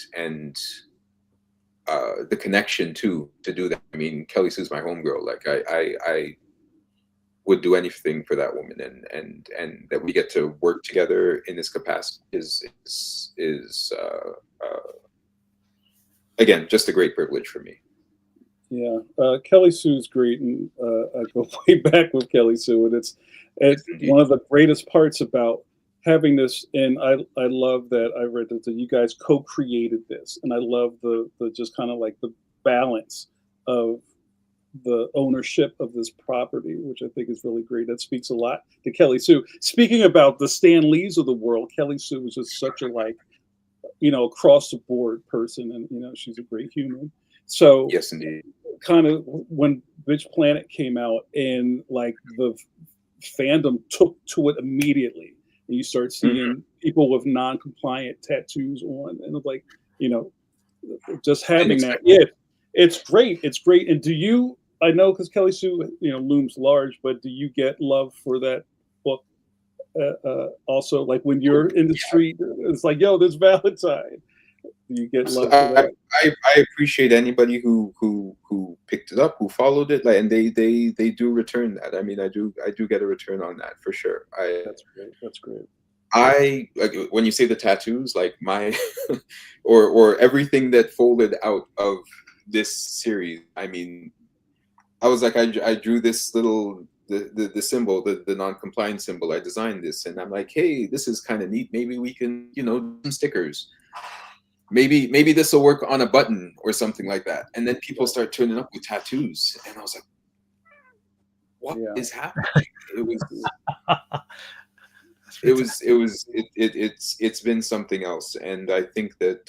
the connection to do that. I mean, Kelly Sue's my homegirl. Like, I would do anything for that woman, and that we get to work together in this capacity is again, just a great privilege for me. Yeah, Kelly Sue's great, and I go way back with Kelly Sue, and it's one of the greatest parts about having this. And I love that I read that you guys co-created this, and I love the just kind of like the balance of the ownership of this property, which I think is really great. That speaks a lot to Kelly Sue. Speaking about the Stan Lees of the world, Kelly Sue was just such a across the board person, and she's a great human. So Yes, indeed. kind of when Bitch Planet came out and the fandom took to it immediately, and you start seeing people with non-compliant tattoos on, and just having that. Yeah, it's great. It's great. And do you? I know because Kelly Sue, looms large, but do you get love for that book? Also, like when you're in the street, it's like, yo, there's Valentine. Do you get love for that? I appreciate anybody who picked it up, who followed it, and they do return that. I mean, I do get a return on that for sure. That's great. That's great. I like when you say the tattoos, like my or everything that folded out of this series. I mean, I was like, I drew this little the symbol, the non-compliant symbol. I designed this, and I'm like, hey, this is kind of neat. Maybe we can, do some stickers. Maybe this will work on a button or something like that. And then people start turning up with tattoos, and I was like, what is happening? It's been something else, and I think that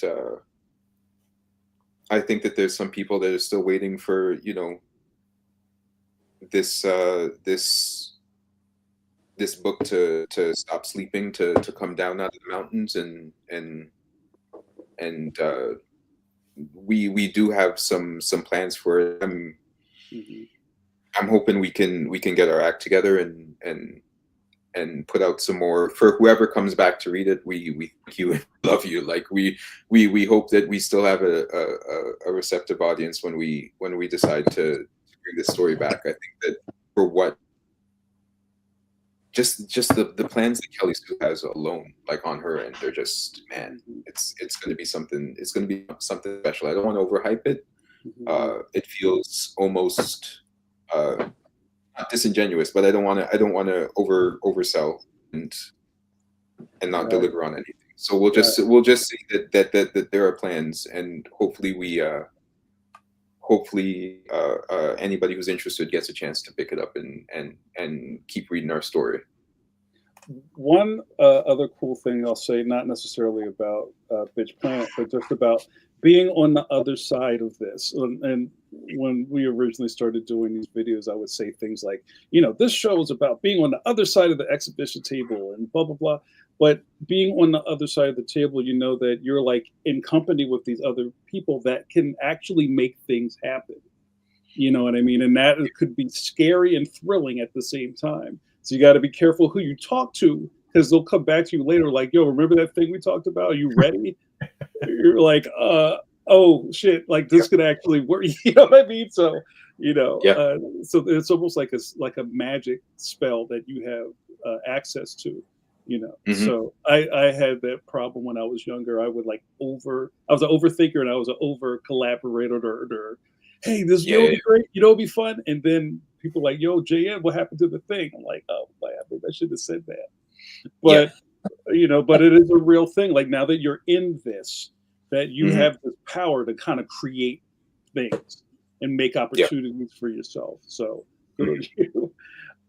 there's some people that are still waiting for this book to stop sleeping, to come down out of the mountains, and we do have some plans for it. I'm hoping we can get our act together and put out some more for whoever comes back to read it. We thank you and love you. Like we hope that we still have a receptive audience when we decide to bring this story back. I think that for what just the plans that Kelly Sue has alone, like on her end, they're just, man, it's going to be something. It's going to be something special. I don't want to overhype it. It feels almost not disingenuous, but I don't want to oversell and not deliver on anything. So we'll just say that there are plans, and hopefully anybody who's interested gets a chance to pick it up and keep reading our story. One other cool thing I'll say, not necessarily about Bitch Planet, but just about being on the other side of this. And when we originally started doing these videos, I would say things like, this show is about being on the other side of the exhibition table and blah, blah, blah. But being on the other side of the table, that you're like in company with these other people that can actually make things happen. You know what I mean? And that could be scary and thrilling at the same time. So you got to be careful who you talk to, because they'll come back to you later like, yo, remember that thing we talked about? Are you ready? You're like, oh shit, like this could actually work. You know what I mean? So, so it's almost like a magic spell that you have access to, So I had that problem when I was younger. I was an overthinker, and I was an over collaborator. Hey, this will be great. It'll be fun. And then people are like, yo, JN, what happened to the thing? I'm like, oh, man, maybe I should have said that. But, but it is a real thing. Like now that you're in this, that you have the power to kind of create things and make opportunities for yourself. So good on you.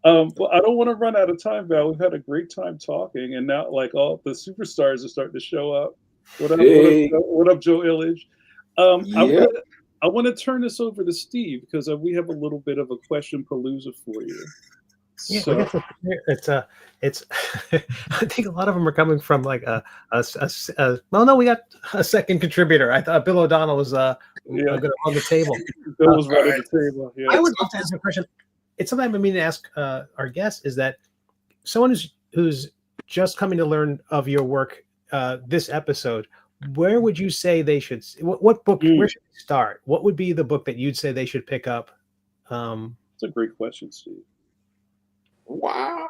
Well, I don't want to run out of time, Val. We've had a great time talking, and now like all the superstars are starting to show up. What up, what up, Joe Illage? I want to turn this over to Steve, because we have a little bit of a question palooza for you. Yeah, so it's I think a lot of them are coming from like well, no, we got a second contributor. I thought Bill O'Donnell was on the table. Bill was right at the table. Yeah. I would love to ask a question. It's something I've been meaning to ask our guests, is that someone who's just coming to learn of your work this episode, where would you say they should? What book? Where should they start? What would be the book that you'd say they should pick up? It's a great question, Steve. Wow.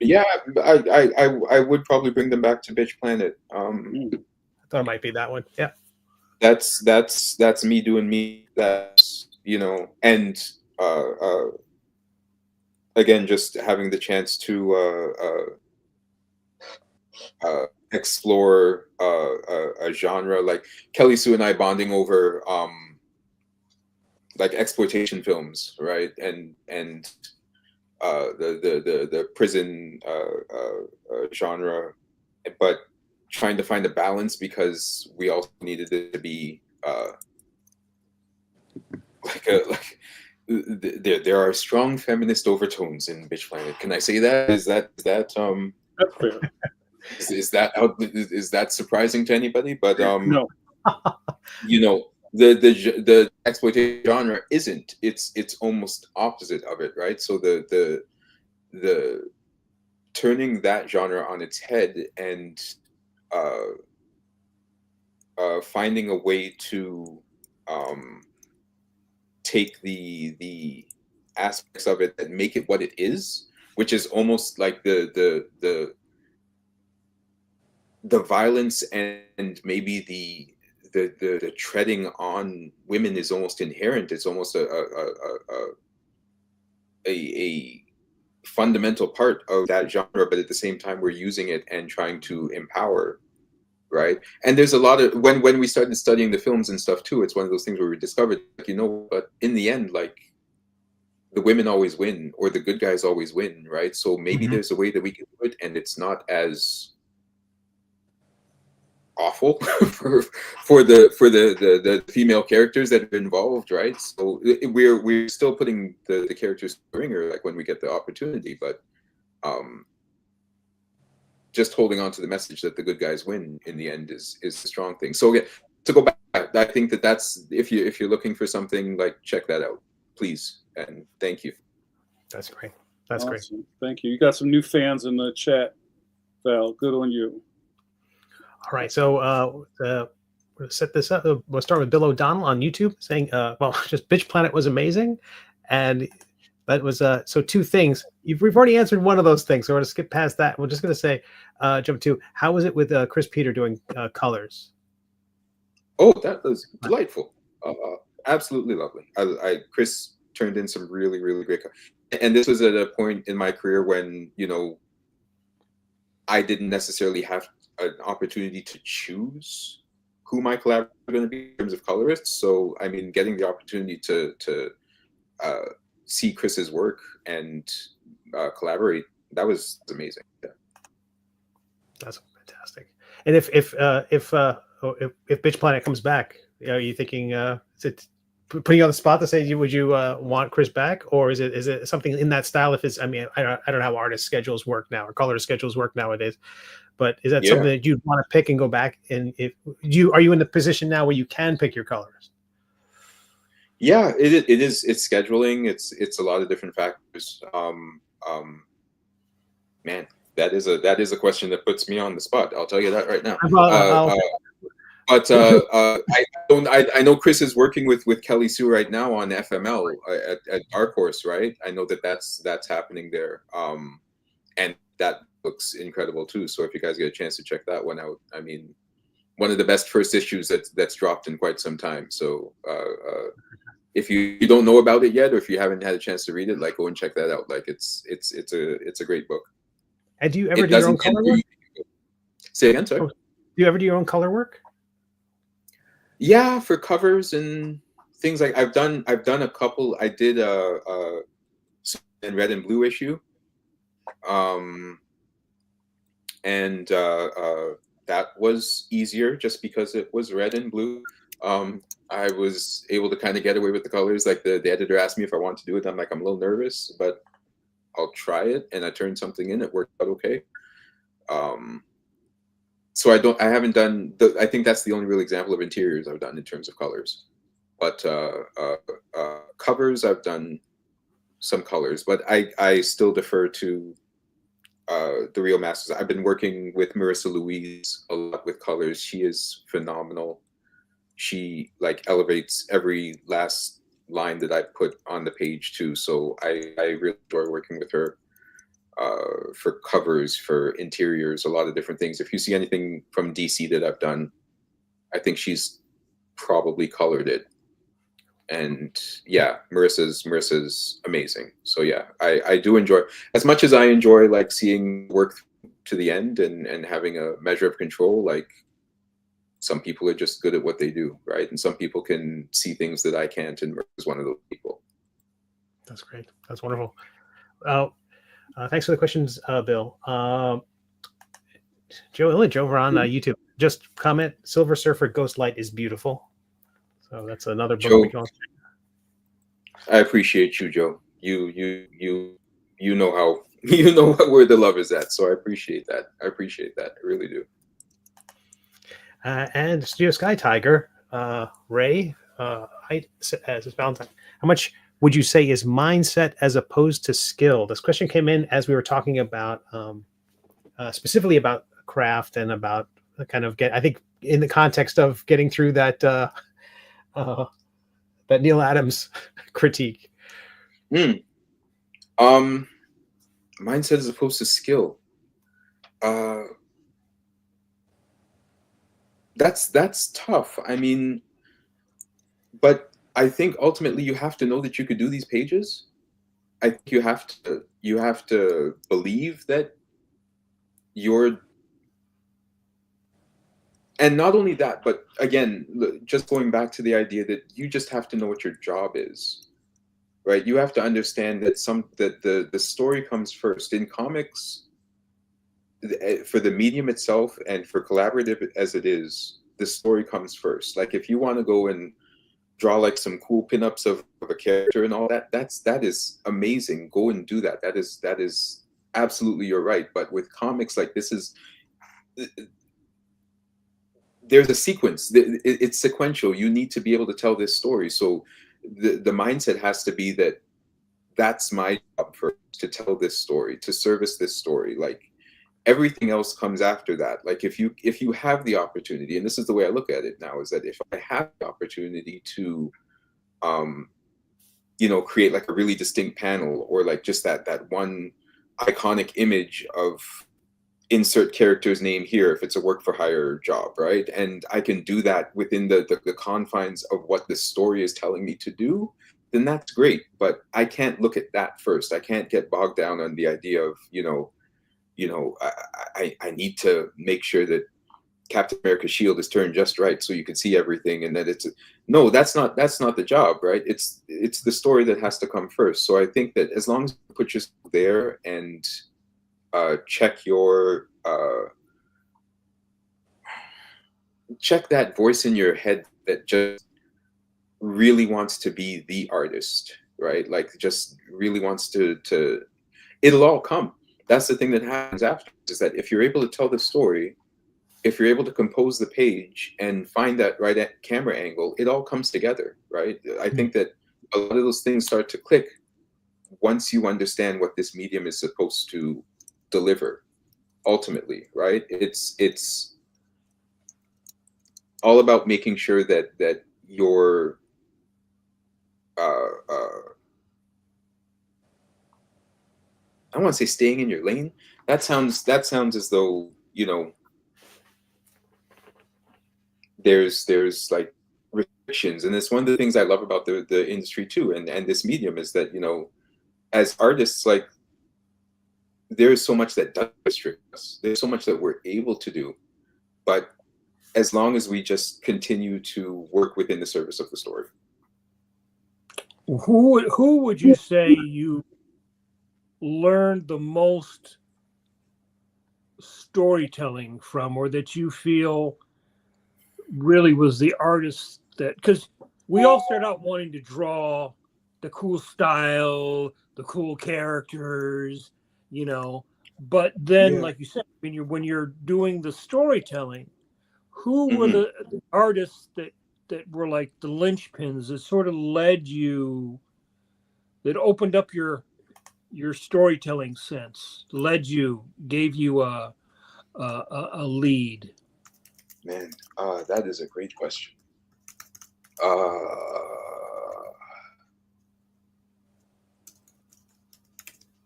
Yeah, I would probably bring them back to Bitch Planet. I thought it might be that one. Yeah. That's me doing me. That's and again, just having the chance to explore a genre, like Kelly Sue and I bonding over like exploitation films, right? And the prison genre, but trying to find a balance because we also needed it to be like there are strong feminist overtones in Bitch Planet. Can I say that? Is that That's fair. is that surprising to anybody? But No. you know, the exploitation genre isn't. It's almost opposite of it, right? So the turning that genre on its head and finding a way to take the aspects of it that make it what it is, which is almost like the violence and maybe the treading on women is almost inherent. It's almost a fundamental part of that genre, but at the same time we're using it and trying to empower, right? And there's a lot of when we started studying the films and stuff too, it's one of those things where we discovered, like, you know, but in the end, like, the women always win, or the good guys always win, right? So maybe there's a way that we can do it and it's not as awful for the female characters that are involved, right? So we're still putting the characters in the ringer, like, when we get the opportunity, but just holding on to the message that the good guys win in the end is a strong thing. So yeah, to go back, I think that's, if you're looking for something, like, check that out, please, and thank you. That's great. That's Awesome. great. Thank you. You got some new fans in the chat, Val. Good on you. All right, so we'll set this up. We'll start with Bill O'Donnell on YouTube saying, well, just Bitch Planet was amazing. And that was, so two things. We've already answered one of those things, so we're going to skip past that. We're just going to say, jump to, how was it with Chris Peter doing colors? Oh, that was delightful. Absolutely lovely. Chris turned in some really, really great, and this was at a point in my career when, you know, I didn't necessarily have an opportunity to choose who my collaborators were going to be in terms of colorists. So, I mean, getting the opportunity to see Chris's work and collaborate, that was amazing. Yeah. That's fantastic. And if Bitch Planet comes back, are you thinking, is it putting you on the spot to say, would you want Chris back, or is it something in that style? If it's, I mean, I don't know how artist schedules work now, or color schedules work nowadays, but is that something that you'd want to pick and go back? And are you in the position now where you can pick your colors? Yeah, it is. It's scheduling. It's a lot of different factors. Man, that is a question that puts me on the spot. I'll tell you that right now. But I know Chris is working with Kelly Sue right now on FML at Dark Horse, right? I know that's happening there, and that looks incredible too. So if you guys get a chance to check that one out, I mean, one of the best first issues that's dropped in quite some time. So if you don't know about it yet, or if you haven't had a chance to read it, like, go and check that out. Like, it's a great book. And do you ever do your own color work? Say again, sorry. Do you ever do your own color work? Yeah, for covers and things. Like, I've done a couple. I did a red and blue issue, and that was easier just because it was red and blue. I was able to kind of get away with the colors. Like, the editor asked me if I want to do it. I'm like, I'm a little nervous, but I'll try it. And I turned something in. It worked out okay. So I haven't done I think that's the only real example of interiors I've done in terms of colors. But covers, I've done some colors, but I still defer to the real masters. I've been working with Marissa Louise a lot with colors. She is phenomenal. She, like, elevates every last line that I put on the page too. So I really enjoy working with her for covers, for interiors, a lot of different things. If you see anything from DC that I've done, I think she's probably colored it. And yeah, Marissa's amazing. So yeah, I do enjoy, as much as I enjoy, like, seeing work to the end and having a measure of control, like, Some people are just good at what they do, right? And some people can see things that I can't, and Merck is one of those people. That's great. That's wonderful. Thanks for the questions, Bill. Joe over on YouTube, just comment, Silver Surfer Ghost Light is beautiful. So that's another book Joe, we can all check. I appreciate you, Joe. You know how you know where the love is at. So I appreciate that. I really do. And Studio Sky Tiger, Ray, as Valentine, how much would you say is mindset as opposed to skill? This question came in as we were talking about specifically about craft and about kind of I think in the context of getting through that that Neil Adams critique. Mindset as opposed to skill. That's tough. I mean, but I think ultimately you have to know that you could do these pages. I think you have to believe that you're, and not only that, but again, just going back to the idea that you just have to know what your job is, right? You have to understand that the story comes first in comics. For the medium itself and for collaborative as it is, the story comes first. Like if you want to go and draw like some cool pinups of a character and all that, that is amazing. Go and do that. That is absolutely your right. But with comics, like there's a sequence. It's sequential. You need to be able to tell this story. So the mindset has to be that that's my job first, to tell this story, to service this story. Like everything else comes after that. Like if you have the opportunity, and this is the way I look at it now, is that if I have the opportunity to create like a really distinct panel, or like just that one iconic image of insert character's name here, if it's a work for hire job, right? And I can do that within the confines of what the story is telling me to do, then that's great. But I can't look at that first. I can't get bogged down on the idea of, I need to make sure that Captain America's shield is turned just right so you can see everything, and that no, that's not the job, right? It's the story that has to come first. So I think that as long as you put yourself there and check that voice in your head that just really wants to be the artist, right? Like just really wants to it'll all come. That's the thing that happens after, is that if you're able to tell the story, if you're able to compose the page and find that right camera angle, it all comes together, right? I think that a lot of those things start to click once you understand what this medium is supposed to deliver ultimately, right? It's all about making sure that you're I don't want to say staying in your lane. That sounds as though, there's like restrictions. And it's one of the things I love about the industry too, and this medium, is that, as artists, like there's so much that does restrict us. There's so much that we're able to do. But as long as we just continue to work within the service of the story. Who would you say you learned the most storytelling from, or that you feel really was the artist that, because we all start out wanting to draw the cool style, the cool characters, but then like you said, when you're doing the storytelling, who were the artists that were like the linchpins that sort of led you, that opened up your storytelling sense, gave you a lead? Man, that is a great question.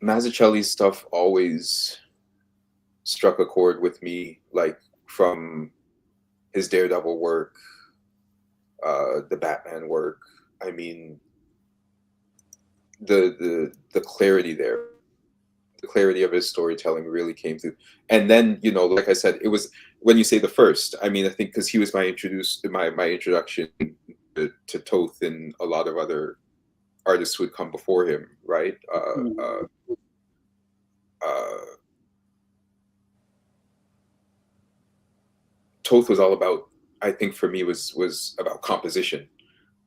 Mazzucchelli's stuff always struck a chord with me, like from his Daredevil work, the Batman work. I mean, the clarity there, clarity of his storytelling really came through. And then, you know, like I said, it was, when you say the first, I mean, I think because he was my introduction to Toth and a lot of other artists who had come before him, right? Toth was all about, I think for me, was about composition.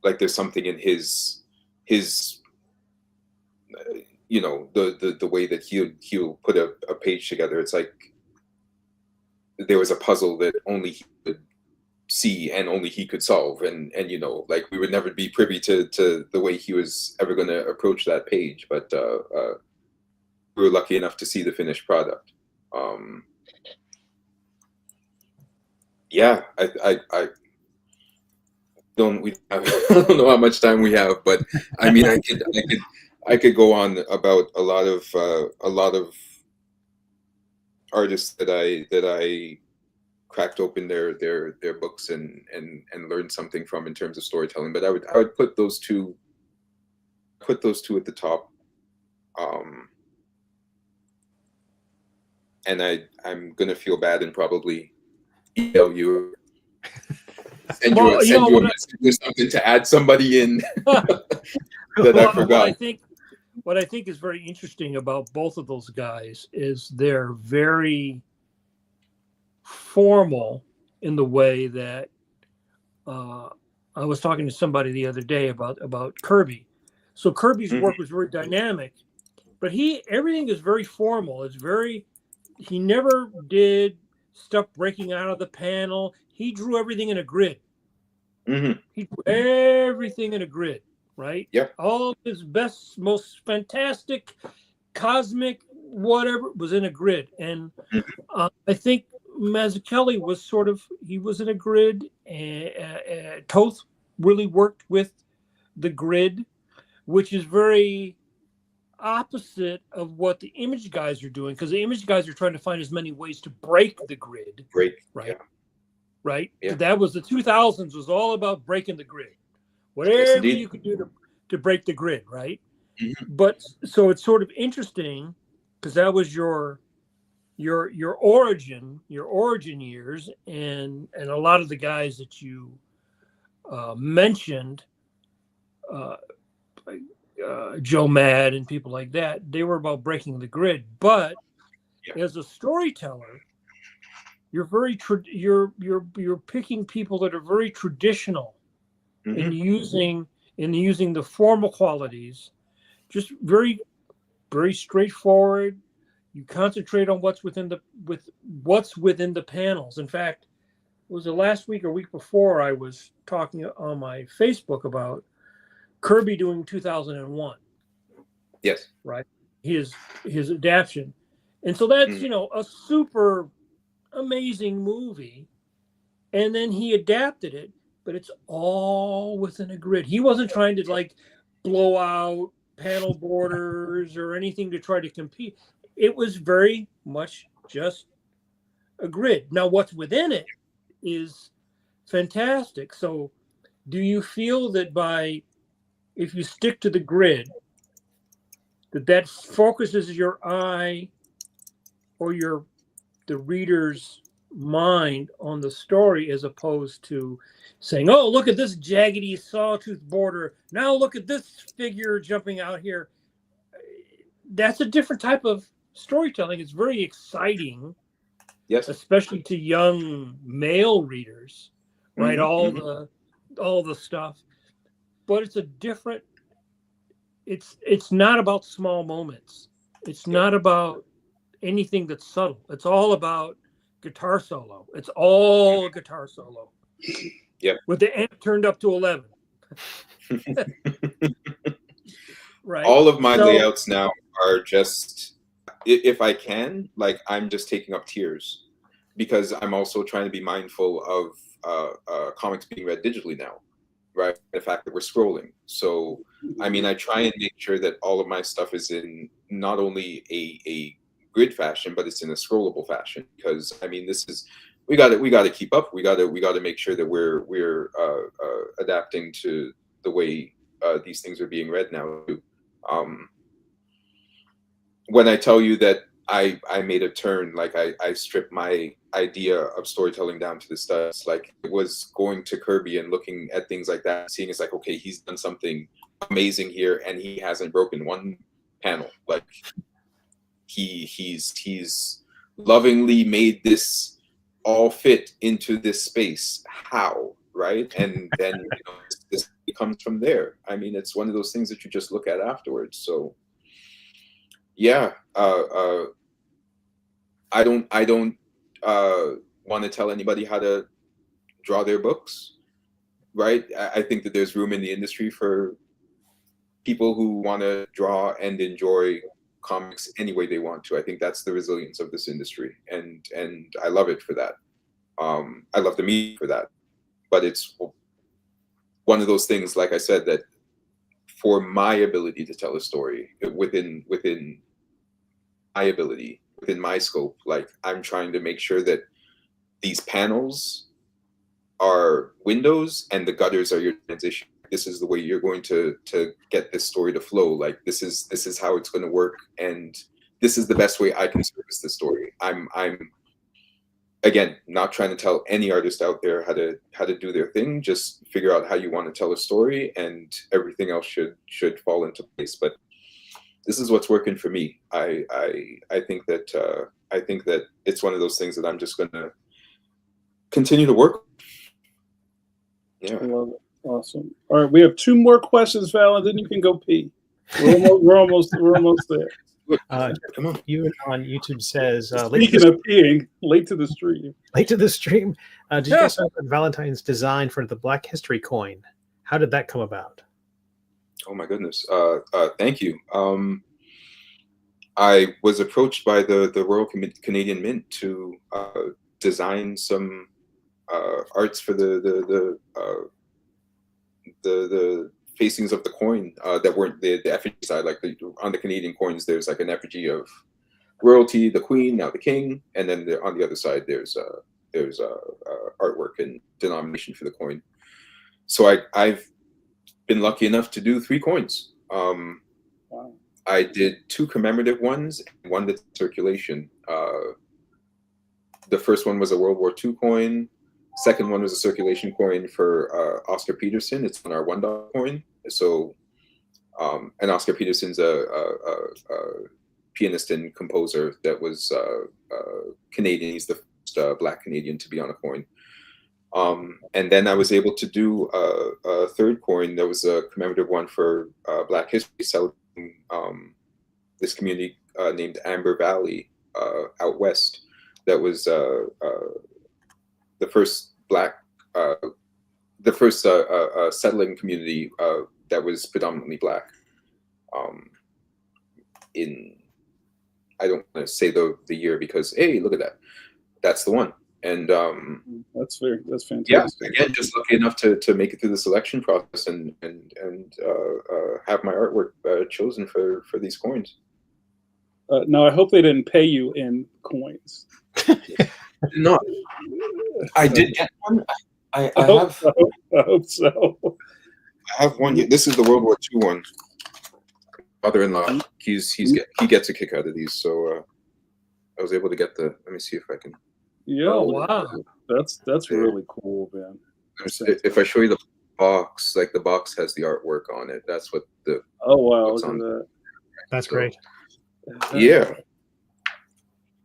Like there's something in his you know, the way that he'll put a page together. It's like there was a puzzle that only he could see and only he could solve, and you know, like we would never be privy to the way he was ever going to approach that page, but we were lucky enough to see the finished product. Yeah, I don't I don't know how much time we have, but I mean, I could go on about a lot of artists that I cracked open their books and learned something from in terms of storytelling. But I would put those two at the top. And I'm gonna feel bad and probably email you, send you a message or something to add somebody in that I forgot. What I think is very interesting about both of those guys is they're very formal in the way that I was talking to somebody the other day about Kirby. So Kirby's work was very dynamic, but everything is very formal. He never did stuff breaking out of the panel. He drew everything in a grid. He drew everything in a grid, right? Yep. All his best, most fantastic, cosmic, whatever was in a grid. And I think Mazzucchelli was he was in a grid. And Toth really worked with the grid, which is very opposite of what the image guys are doing, because the image guys are trying to find as many ways to break the grid. Right. Yeah. Right. Yeah. That was the 2000s was all about breaking the grid. Whatever you could do to break the grid, right? But so it's sort of interesting because that was your origin years, and a lot of the guys that you mentioned, Joe Mad and people like that, they were about breaking the grid. But as a storyteller, you're very you're picking people that are very traditional in using the formal qualities, just very, very straightforward. You concentrate on what's within the panels. In fact, was it last week or week before I was talking on my Facebook about Kirby doing 2001. Yes. Right. His adaptation. And so that's, a super amazing movie. And then he adapted it, but it's all within a grid. He wasn't trying to blow out panel borders or anything to try to compete. It was very much just a grid. Now, what's within it is fantastic. So do you feel that if you stick to the grid, that focuses your eye or the reader's mind on the story, as opposed to saying, oh, look at this jaggedy sawtooth border, now look at this figure jumping out here? That's a different type of storytelling. It's very exciting, yes, especially to young male readers, right? All the stuff, but it's a different. It's not about small moments. It's not about anything that's subtle. It's all about guitar solo. It's all a guitar solo. Yeah. With the amp turned up to 11. Right. All of my layouts now are just, if I can, I'm just taking up tiers, because I'm also trying to be mindful of comics being read digitally now, right? The fact that we're scrolling. So, I mean, I try and make sure that all of my stuff is in not only a grid fashion, but it's in a scrollable fashion, because I mean, we got to keep up. We got to make sure that we're adapting to the way these things are being read now. when I tell you that I made a turn, like I stripped my idea of storytelling down to the studs. Like it was going to Kirby and looking at things like that, seeing it's like, okay, he's done something amazing here, and he hasn't broken one panel. Like he's lovingly made this all fit into this space. How, right? And then this comes from there. I mean, it's one of those things that you just look at afterwards. So yeah, I don't want to tell anybody how to draw their books, right? I think that there's room in the industry for people who want to draw and enjoy comics any way they want to. I think that's the resilience of this industry, and I love it for that. I love the media for that, but it's one of those things, like I said, that for my ability to tell a story within my ability, within my scope, like I'm trying to make sure that these panels are windows and the gutters are your transition. This is the way you're going to get this story to flow. Like this is how it's going to work, and this is the best way I can service the story. I'm again not trying to tell any artist out there how to do their thing. Just figure out how you want to tell a story, and everything else should fall into place. But this is what's working for me. I think that it's one of those things that I'm just going to continue to work. Yeah. I love it. Awesome. All right, we have 2 more questions, Val, and then you can go pee. We're almost there. Come on. You on YouTube says, Speaking of peeing, late to the stream. late to the stream. Did you guys know about Valentine's design for the Black History coin? How did that come about? Oh my goodness. Thank you. I was approached by the Royal Canadian Mint to design some arts for the facings of the coin that weren't the effigy side. Like on the Canadian coins, there's like an effigy of royalty, the Queen, now the King, and then on the other side there's artwork and denomination for the coin. So I've been lucky enough to do 3 coins. Wow. I did 2 commemorative ones and 1 that's circulation. The first one was a World War II coin. Second one was a circulation coin for Oscar Peterson. It's on our $1 coin. So, and Oscar Peterson's a pianist and composer that was Canadian. He's the first Black Canadian to be on a coin. And then I was able to do a 3rd coin that was a commemorative one for Black History, celebrating this community named Amber Valley out west. That was the first settling community that was predominantly Black. I don't want to say the year because, hey, look at that, that's the one. And that's fantastic. Yeah, again, just lucky enough to make it through the selection process and have my artwork chosen for these coins. No, I hope they didn't pay you in coins. No, I did get one. I hope so. I have one. This is the World War II one. Father-in-law, he gets a kick out of these. So I was able to get the. Let me see if I can. Yeah, oh, wow. That's really cool, man. If I show you the box, like the box has the artwork on it. That's what the. Oh wow! Look at that. That's great. Yeah.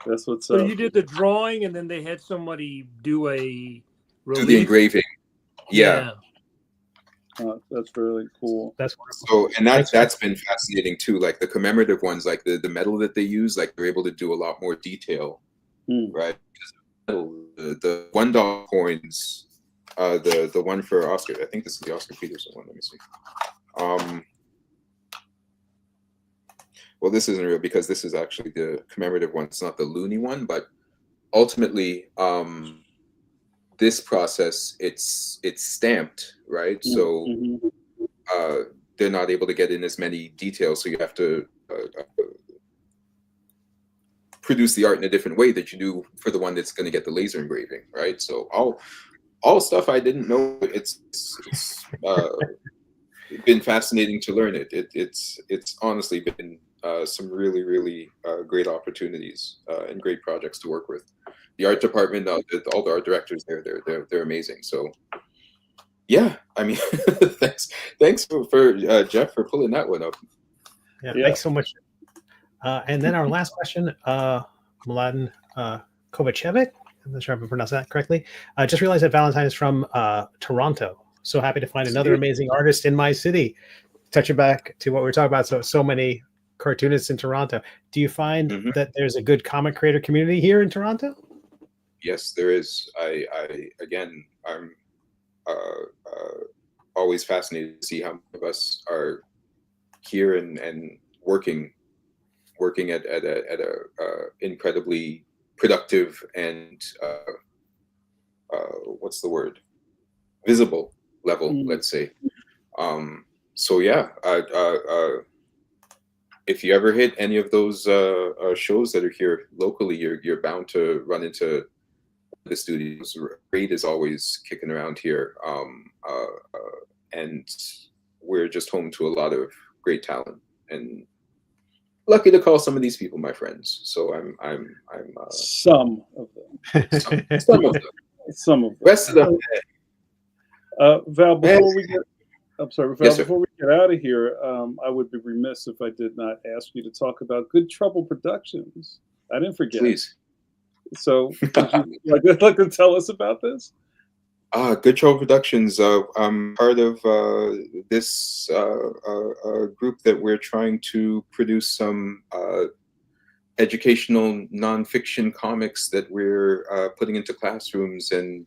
That's what's So up. you did the drawing, and then they had somebody do a relief. Do the engraving. Yeah. That's really cool. That's wonderful. So, and that's been fascinating too. Like the commemorative ones, like the metal that they use, like they're able to do a lot more detail, right? The $1 coins, the one for Oscar. I think this is the Oscar Peterson one. Let me see. Well, this isn't real because this is actually the commemorative one. It's not the loony one, but ultimately, this process it's stamped, right? So they're not able to get in as many details, so you have to produce the art in a different way that you do for the one that's going to get the laser engraving, right? So all stuff I didn't know. It's been fascinating to learn it. It's honestly been some really, really great opportunities and great projects to work with. The art department, all the art directors, they're amazing. So yeah, I mean, thanks for Jeff for pulling that one up. Yeah, thanks so much. And then our last question, Mladen Kovacevic. I'm not sure if I pronounced that correctly. I just realized that Valentine is from Toronto. So happy to find another amazing artist in my city. Touching back to what we were talking about, so many cartoonists in Toronto. Do you find that there's a good comic creator community here in Toronto? Yes, there is. I'm always fascinated to see how many of us are here and working at a incredibly productive and what's the word, visible level, let's say. So yeah, if you ever hit any of those shows that are here locally, you're bound to run into the studios. Raid is always kicking around here, and we're just home to a lot of great talent, and lucky to call some of these people my friends. So I'm some of them. Some of them. Some of them. Rest of them. Val, before we get, I'm sorry, Val, Yes, sir. before we get out of here, I would be remiss if I did not ask you to talk about Good Trouble Productions. I didn't forget. Please. So, would you like to tell us about this? Good Trouble Productions. I'm part of this group that we're trying to produce some educational nonfiction comics that we're putting into classrooms and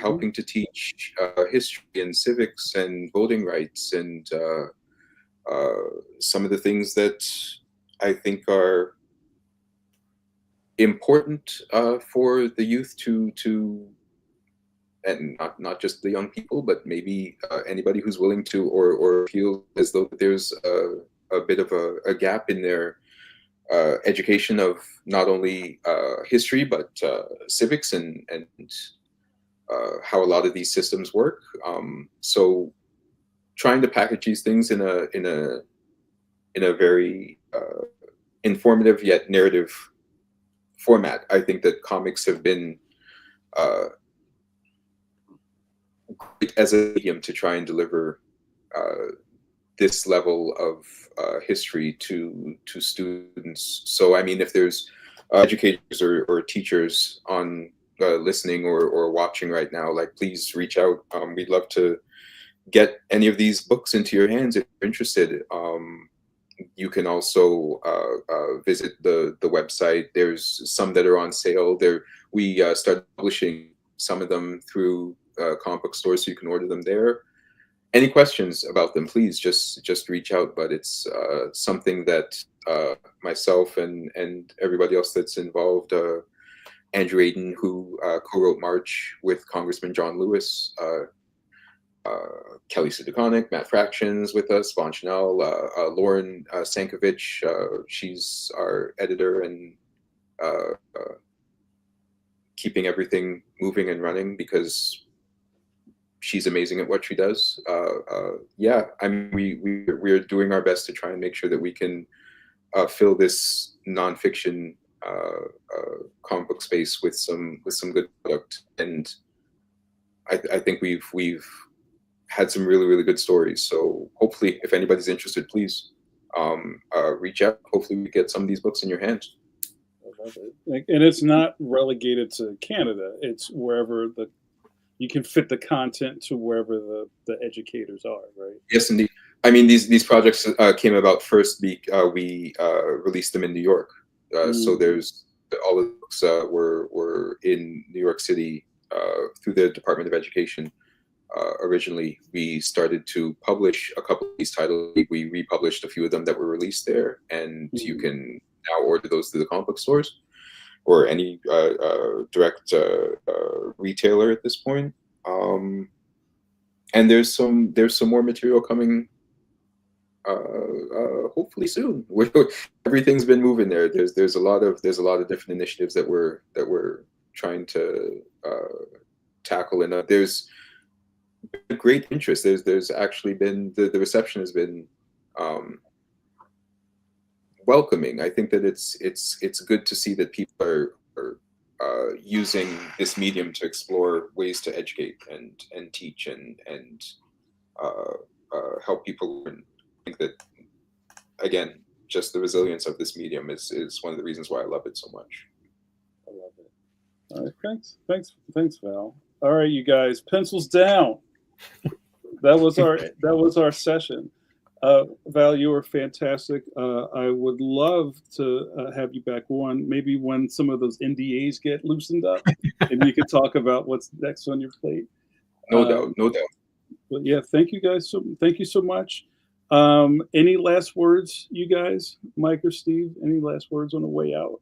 helping to teach history and civics and voting rights and some of the things that I think are important for the youth to and not just the young people, but maybe anybody who's willing to or feel as though there's a bit of a gap in their education of not only history but civics and how a lot of these systems work. So trying to package these things in a very informative yet narrative format. I think that comics have been great as a medium to try and deliver this level of history to students. So I mean, if there's educators or teachers on listening or watching right now, like, please reach out. We'd love to get any of these books into your hands if you're interested. You can also visit the website. There's some that are on sale. We started publishing some of them through comic book stores, so you can order them there. Any questions about them, please just reach out. But it's something that myself and everybody else that's involved, Andrew Aiden, who co-wrote March with Congressman John Lewis, Kelly Sidukonic, Matt Fractions with us, Von Chanel, Lauren Sankovich, she's our editor and keeping everything moving and running because she's amazing at what she does. Yeah, I mean, we're doing our best to try and make sure that we can fill this nonfiction comic book space with some good product, and I think we've had some really good stories. So hopefully, if anybody's interested, please reach out. Hopefully, we get some of these books in your hands. I love it. And it's not relegated to Canada. It's wherever you can fit the content to wherever the educators are, right? Yes, indeed. I mean, these projects came about first. We released them in New York. So there's all the books were in New York City through the Department of Education. Originally, we started to publish a couple of these titles. We republished a few of them that were released there, and you can now order those through the comic book stores or any direct retailer at this point. And there's some more material coming. Hopefully soon. Everything's been moving there. There's a lot of different initiatives that we're trying to tackle, and there's great interest. There's actually been the reception has been welcoming. I think that it's good to see that people are using this medium to explore ways to educate and teach and help people learn. I think that, again, just the resilience of this medium is one of the reasons why I love it so much. I love it. All right, thanks, Val. All right, you guys, pencils down. That was our session. Val, you were fantastic. I would love to have you back on, maybe when some of those NDAs get loosened up, and you could talk about what's next on your plate. No doubt. But yeah, thank you guys. Thank you so much. Any last words, you guys, Mike or Steve? Any last words on the way out?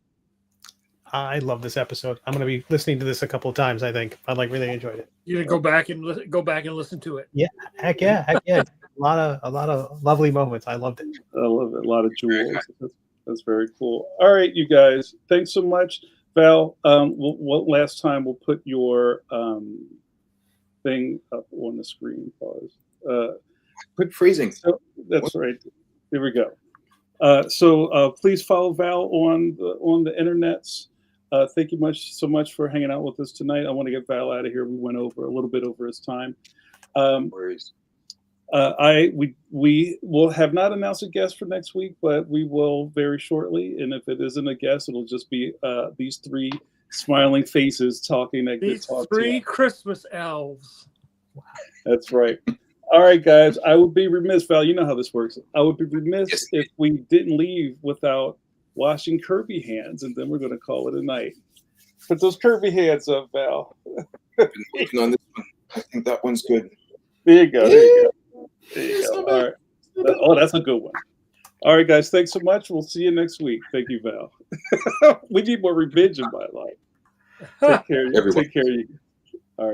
I love this episode. I'm going to be listening to this a couple of times. I think I really enjoyed it. You gonna go back and listen to it? Yeah, heck yeah. A lot of lovely moments. I loved it. I love it. A lot of jewels. That's very cool. All right, you guys. Thanks so much, Val. Last time we'll put your thing up on the screen. Pause. Quick phrasing. So, that's right. Here we go. So please follow Val on the internets. Thank you so much for hanging out with us tonight. I want to get Val out of here. We went over a little bit over his time. Worries. We will have not announced a guest for next week, but we will very shortly. And if it isn't a guest, it'll just be these three smiling faces talking. These three Christmas elves. That's right. All right, guys. I would be remiss, Val. You know how this works. I would be remiss if we didn't leave without washing Kirby hands, and then we're going to call it a night. Put those Kirby hands up, Val. I've been working on this one. I think that one's good. There you go. All right. Oh, that's a good one. All right, guys. Thanks so much. We'll see you next week. Thank you, Val. We need more revenge in my life. Take care. Everyone. Take care of you. All right.